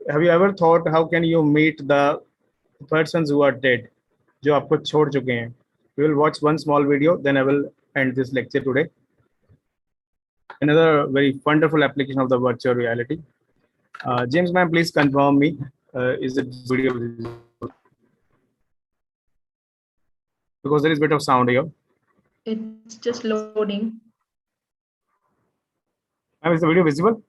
have you ever thought how can you meet the persons who are dead? जो आपको छोड़ चुके हैं. We will watch one small video, then I will end this lecture today. Another very wonderful application of the virtual reality. James, ma'am, please confirm me. Is it video? Because there is a bit of sound here. It's just loading. Ma'am, is the video visible?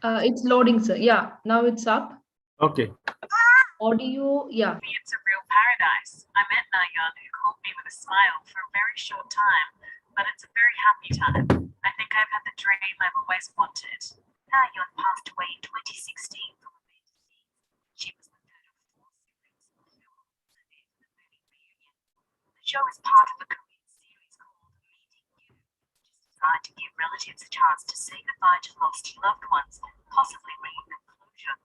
It's loading, sir. Yeah, now it's up. Okay. Audio, yeah. It's a real paradise. I met Nayan, who called me with a smile for a very short time, but it's a very happy time. I think I've had the dream I've always wanted. Nayan passed away in 2016 from a bad disease. She was the third of 4 siblings in the film, and in the movie Reunion. The show is part of a Korean series called Meeting You, which is designed to give relatives a chance to say goodbye to lost loved ones, possibly bringing them closure.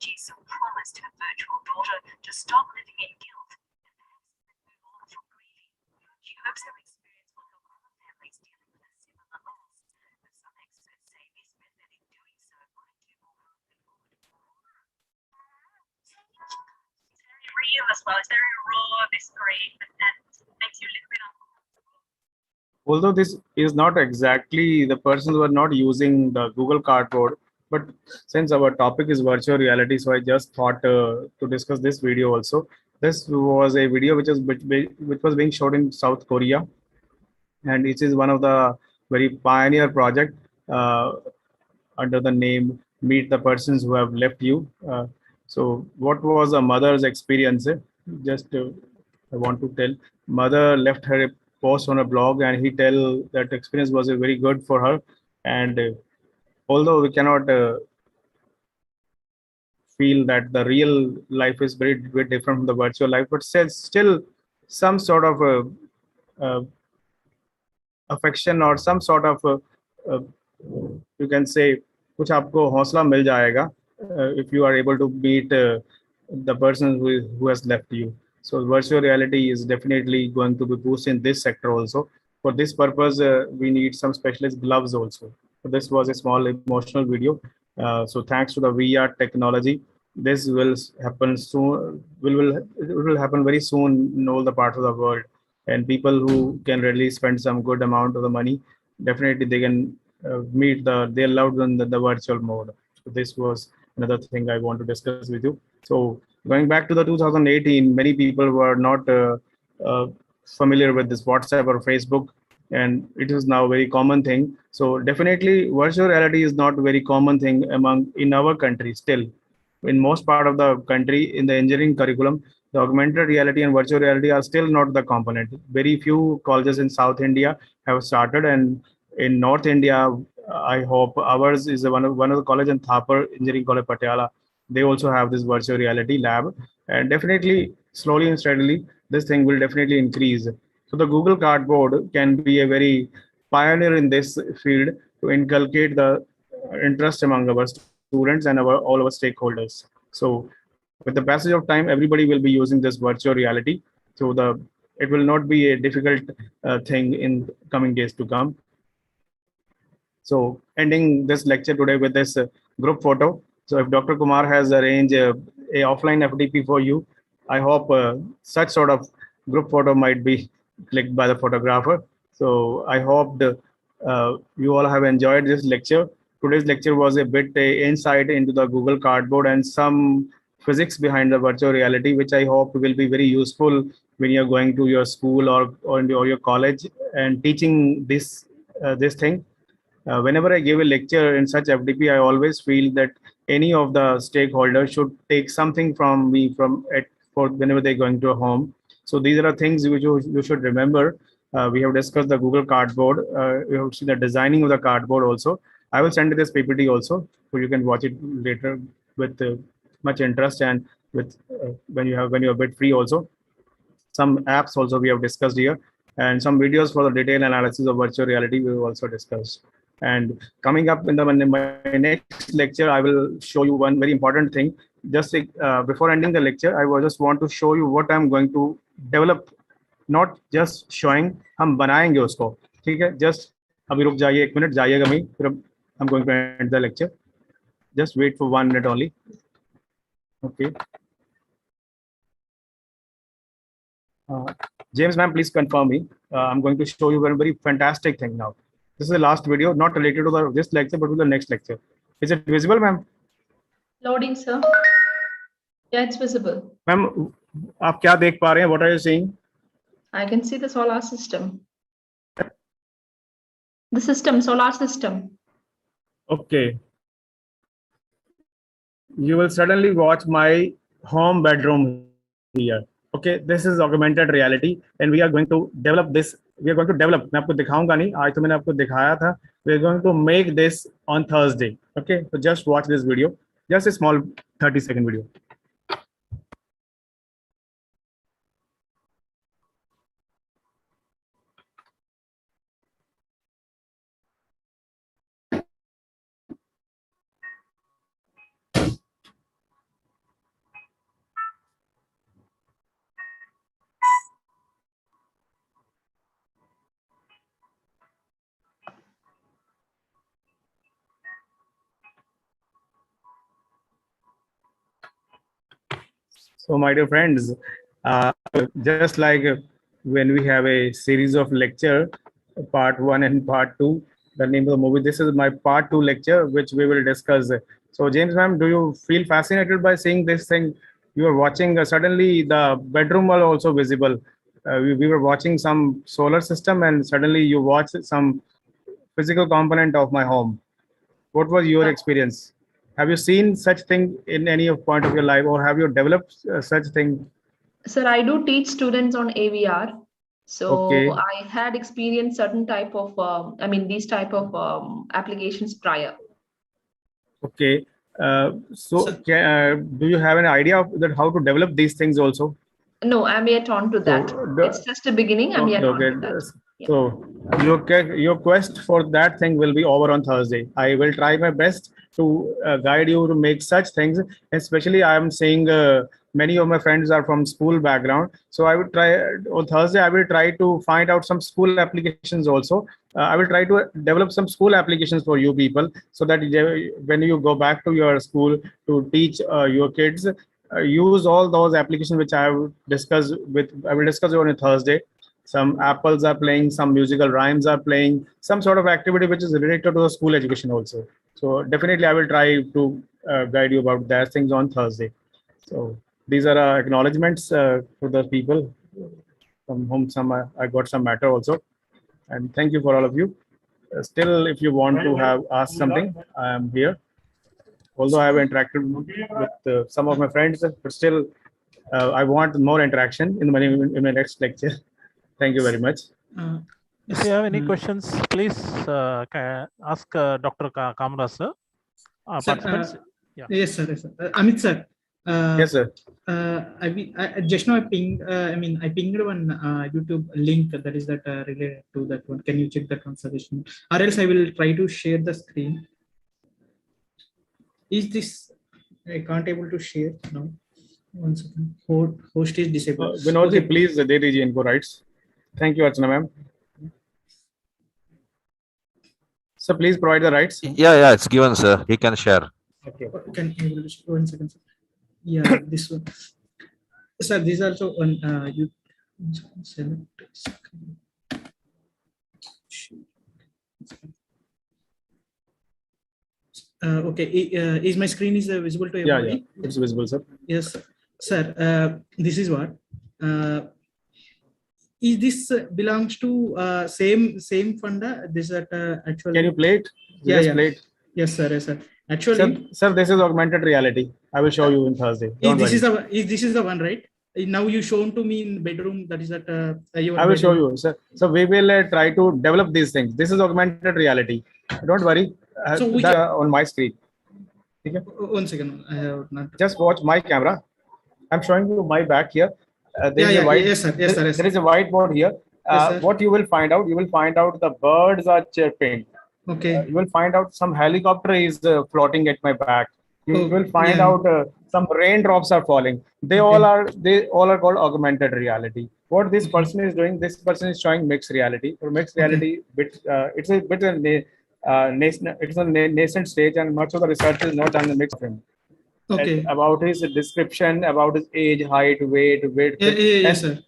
Jisoo promised her virtual daughter to stop living in guilt and perhaps move on from grieving. She hopes her experience will help other families dealing with a similar loss, but some experts say this method in doing so might do more harm than good. It's very real as well. It's very raw, this grief, and makes you a little bit uncomfortable. Although this is not exactly the persons who are not using the Google Cardboard, but since our topic is virtual reality, so I just thought to discuss this video also. This was a video which was being shot in South Korea, and it is one of the very pioneer project under the name Meet the Persons Who Have Left You. So what was a mother's experience? Just I want to tell, mother left her a post on a blog, and he tell that experience was very good for her, and although we cannot feel that the real life is very different from the virtual life, but still some sort of affection or some sort of you can say कुछ आपको हौसला मिल जाएगा if you are able to meet the person who has left you. So virtual reality is definitely going to be boosted in this sector also. For this purpose, we need some specialist gloves also. So this was a small emotional video. So thanks to the VR technology, this will happen soon. It will happen very soon in all the parts of the world. And people who can really spend some good amount of the money, definitely they can meet their loved one in the virtual mode. So this was another thing I want to discuss with you. So going back to the 2018, many people were not familiar with this WhatsApp or Facebook, and it is now a very common thing. So definitely virtual reality is not a very common thing in our country still. In most part of the country, in the engineering curriculum, the augmented reality and virtual reality are still not the component. Very few colleges in South India have started, and in North India, I hope ours is one of the college in Thapar Engineering College Patiala. They also have this virtual reality lab, and definitely slowly and steadily this thing will definitely increase. So the Google Cardboard can be a very pioneer in this field to inculcate the interest among our students and all our stakeholders. So with the passage of time, everybody will be using this virtual reality. So it will not be a difficult thing in coming days to come. So ending this lecture today with this group photo. So if Dr. Kumar has arranged a offline FTP for you, I hope such sort of group photo might be clicked by the photographer. So I hope you all have enjoyed this lecture. Today's lecture was a bit insight into the Google Cardboard and some physics behind the virtual reality, which I hope will be very useful when you're going to your school or your college and teaching this thing. Whenever I give a lecture in such FDP, I always feel that any of the stakeholders should take something from me for whenever they're going to a home. So these are the things which you should remember. We have discussed the Google Cardboard. We have seen the designing of the cardboard also. I will send this PPT also, so you can watch it later with much interest and with when you're a bit free also. Some apps also we have discussed here, and some videos for the detailed analysis of virtual reality we have also discussed. And coming up in my next lecture, I will show you one very important thing. Just before ending the lecture, I just want to show you what I'm going to develop. Not just showing, हम बनाएंगे उसको, ठीक है? Just अभी रुक जाइए 1 minute, जाइएगा नहीं, फिर I'm going to end the lecture. Just wait for 1 minute only. Okay. James, ma'am, please confirm me. I'm going to show you a very fantastic thing now. This is the last video, not related to this lecture, but to the next lecture. Is it visible, ma'am? Loading, sir. Yeah, it's visible. Ma'am, आप क्या देख पा रहे हैं? What are you seeing? I can see the solar system. The system, solar system. Okay. You will suddenly watch my home bedroom here. Okay, this is augmented reality, and we are going to develop this. We are going to develop. मैं आपको दिखाऊंगा नहीं. आज तो मैंने आपको दिखाया था. We are going to make this on Thursday. Okay, so just watch this video. Just a small 30-second video. So my dear friends, just like when we have a series of lecture, part 1 and part 2, the name of the movie, this is my part 2 lecture, which we will discuss. So James, ma'am, do you feel fascinated by seeing this thing? You are watching, suddenly the bedroom was also visible. We were watching some solar system, and suddenly you watch some physical component of my home. What was your experience? Have you seen such thing in any point of your life, or have you developed such thing? Sir, I do teach students on AVR. So Okay. I had experienced certain type of, these type of applications prior. Okay. Do you have an idea of that how to develop these things also? No, I'm yet on to that. It's just a beginning. I'm yet on to that. So your quest for that thing will be over on Thursday. I will try my best to guide you to make such things. Especially, I am saying many of my friends are from school background. So I would try on Thursday. I will try to find out some school applications also. I will try to develop some school applications for you people, so that when you go back to your school to teach your kids, use all those applications which I will discuss on a Thursday. Some apples are playing, some musical rhymes are playing, some sort of activity which is related to the school education also. So definitely I will try to guide you about that things on Thursday. So these are acknowledgements for the people. from whom I got some matter also. And thank you for all of you. Still, if you want to have asked something, I am here. Although I have interacted with some of my friends, but still, I want more interaction in my next lecture. Thank you very much. If you have any questions, please ask Dr. Kamra, sir. Participants? Yes, sir. Yes, sir. Amit, sir. Yes, sir. I just now I pinged one YouTube link that is related to that one. Can you check that one suggestion? Or else I will try to share the screen. Is this I can't able to share now? 1 second. Host is disabled. Vinodji, okay. Please, DDG Info rights. Thank you, Archana ma'am. So please provide the rights. Yeah, it's given, sir. He can share. Okay. Can you 1 second, sir? Yeah, this one. Sir, this is also on you select. Okay, is my screen is visible to everybody? Yeah, it's visible, sir. Yes, sir. This is what. Is this belongs to same funda? This is actually. Can you play it? Play it. Yes, sir. Yes, sir. Actually, sir, this is augmented reality. I will show you in Thursday. This is the one, right? Now you shown to me in bedroom. That is that. I will show you, sir. So we will try to develop these things. This is augmented reality. Don't worry. So we on my screen. Okay? 1 second. I have not. Just watch my camera. I'm showing you my back here. Yes, sir. Yes, sir. There is a whiteboard here. What you will find out? You will find out the birds are chirping. Okay. You will find out some helicopter is floating at my back. You will find out some raindrops are falling. They all are called augmented reality. What this person is doing? This person is showing mixed reality. For mixed reality, it's a bit it's a nascent stage, and much of the research is not done in mixed of him. Okay. About his description, about his age, height, weight, width. Yes, sir.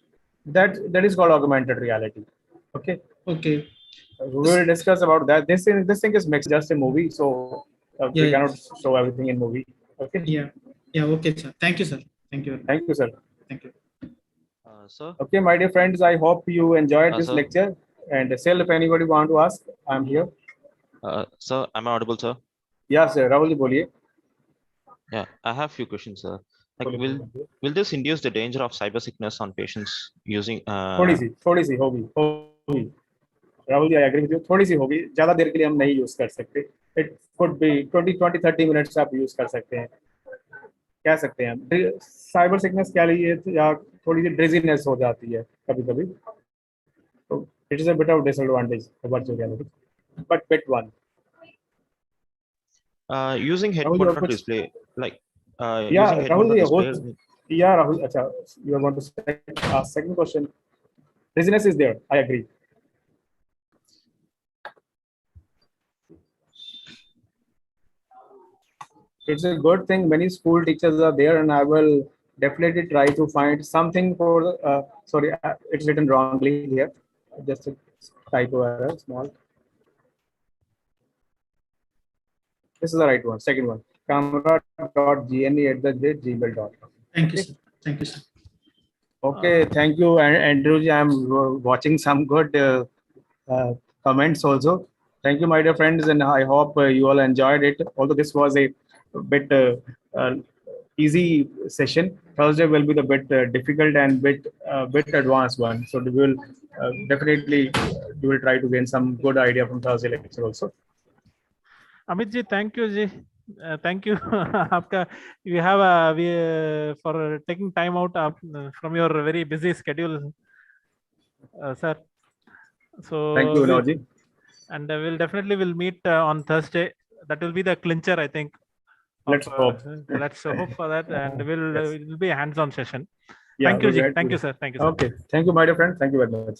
That is called augmented reality. Okay. Okay. We will discuss about that. This thing is mixed, just a movie, so we cannot show everything in movie. Okay. Yeah. Okay, sir. Thank you, sir. Thank you. Thank you, sir. Thank you. Sir. Okay, my dear friends, I hope you enjoyed this sir. lecture. And still, if anybody want to ask, I'm here. Sir, am I audible, sir? Yeah, sir. Rahul ji, boliye. Yeah, I have a few questions, sir. Like, will this induce the danger of cyber sickness on patients using? थोड़ी सी होगी. Rahul ji, I agree with you. थोड़ी सी होगी. ज़्यादा देर के लिए हम नहीं use कर सकते. It could be 20-30 minutes आप use कर सकते हैं. कह सकते हैं. Cyber sickness क्या लिए या थोड़ी सी dizziness हो जाती है कभी-कभी. So it is a bit of disadvantage of virtual reality. But bit one. Using head-mounted display, like yeah, Rahul, yeah, Rahul. Achha, you are going to ask second question. Dizziness is there. I agree. It's a good thing. Many school teachers are there, and I will definitely try to find something for. Sorry, it's written wrongly here. Just a typo error, small. This is the right one. Second one. Kamra.gne@gmail.com. Thank you, sir. Thank you, sir. Okay, thank you, Andrew. I'm watching some good comments also. Thank you, my dear friends, and I hope you all enjoyed it. Although this was a bit easy session, Thursday will be the bit difficult and bit advanced one. So we will definitely we will try to gain some good idea from Thursday lecture also. Amit ji, thank you ji. Thank you. You have for taking time out from your very busy schedule, sir. So thank you, Vinod ji. And we'll definitely meet on Thursday. That will be the clincher, I think. Let's hope. Let's hope for that, and it will be a hands-on session. Yeah, thank you, ji. Thank you, sir. Thank you, sir. Okay. Thank you, my dear friend. Thank you very much.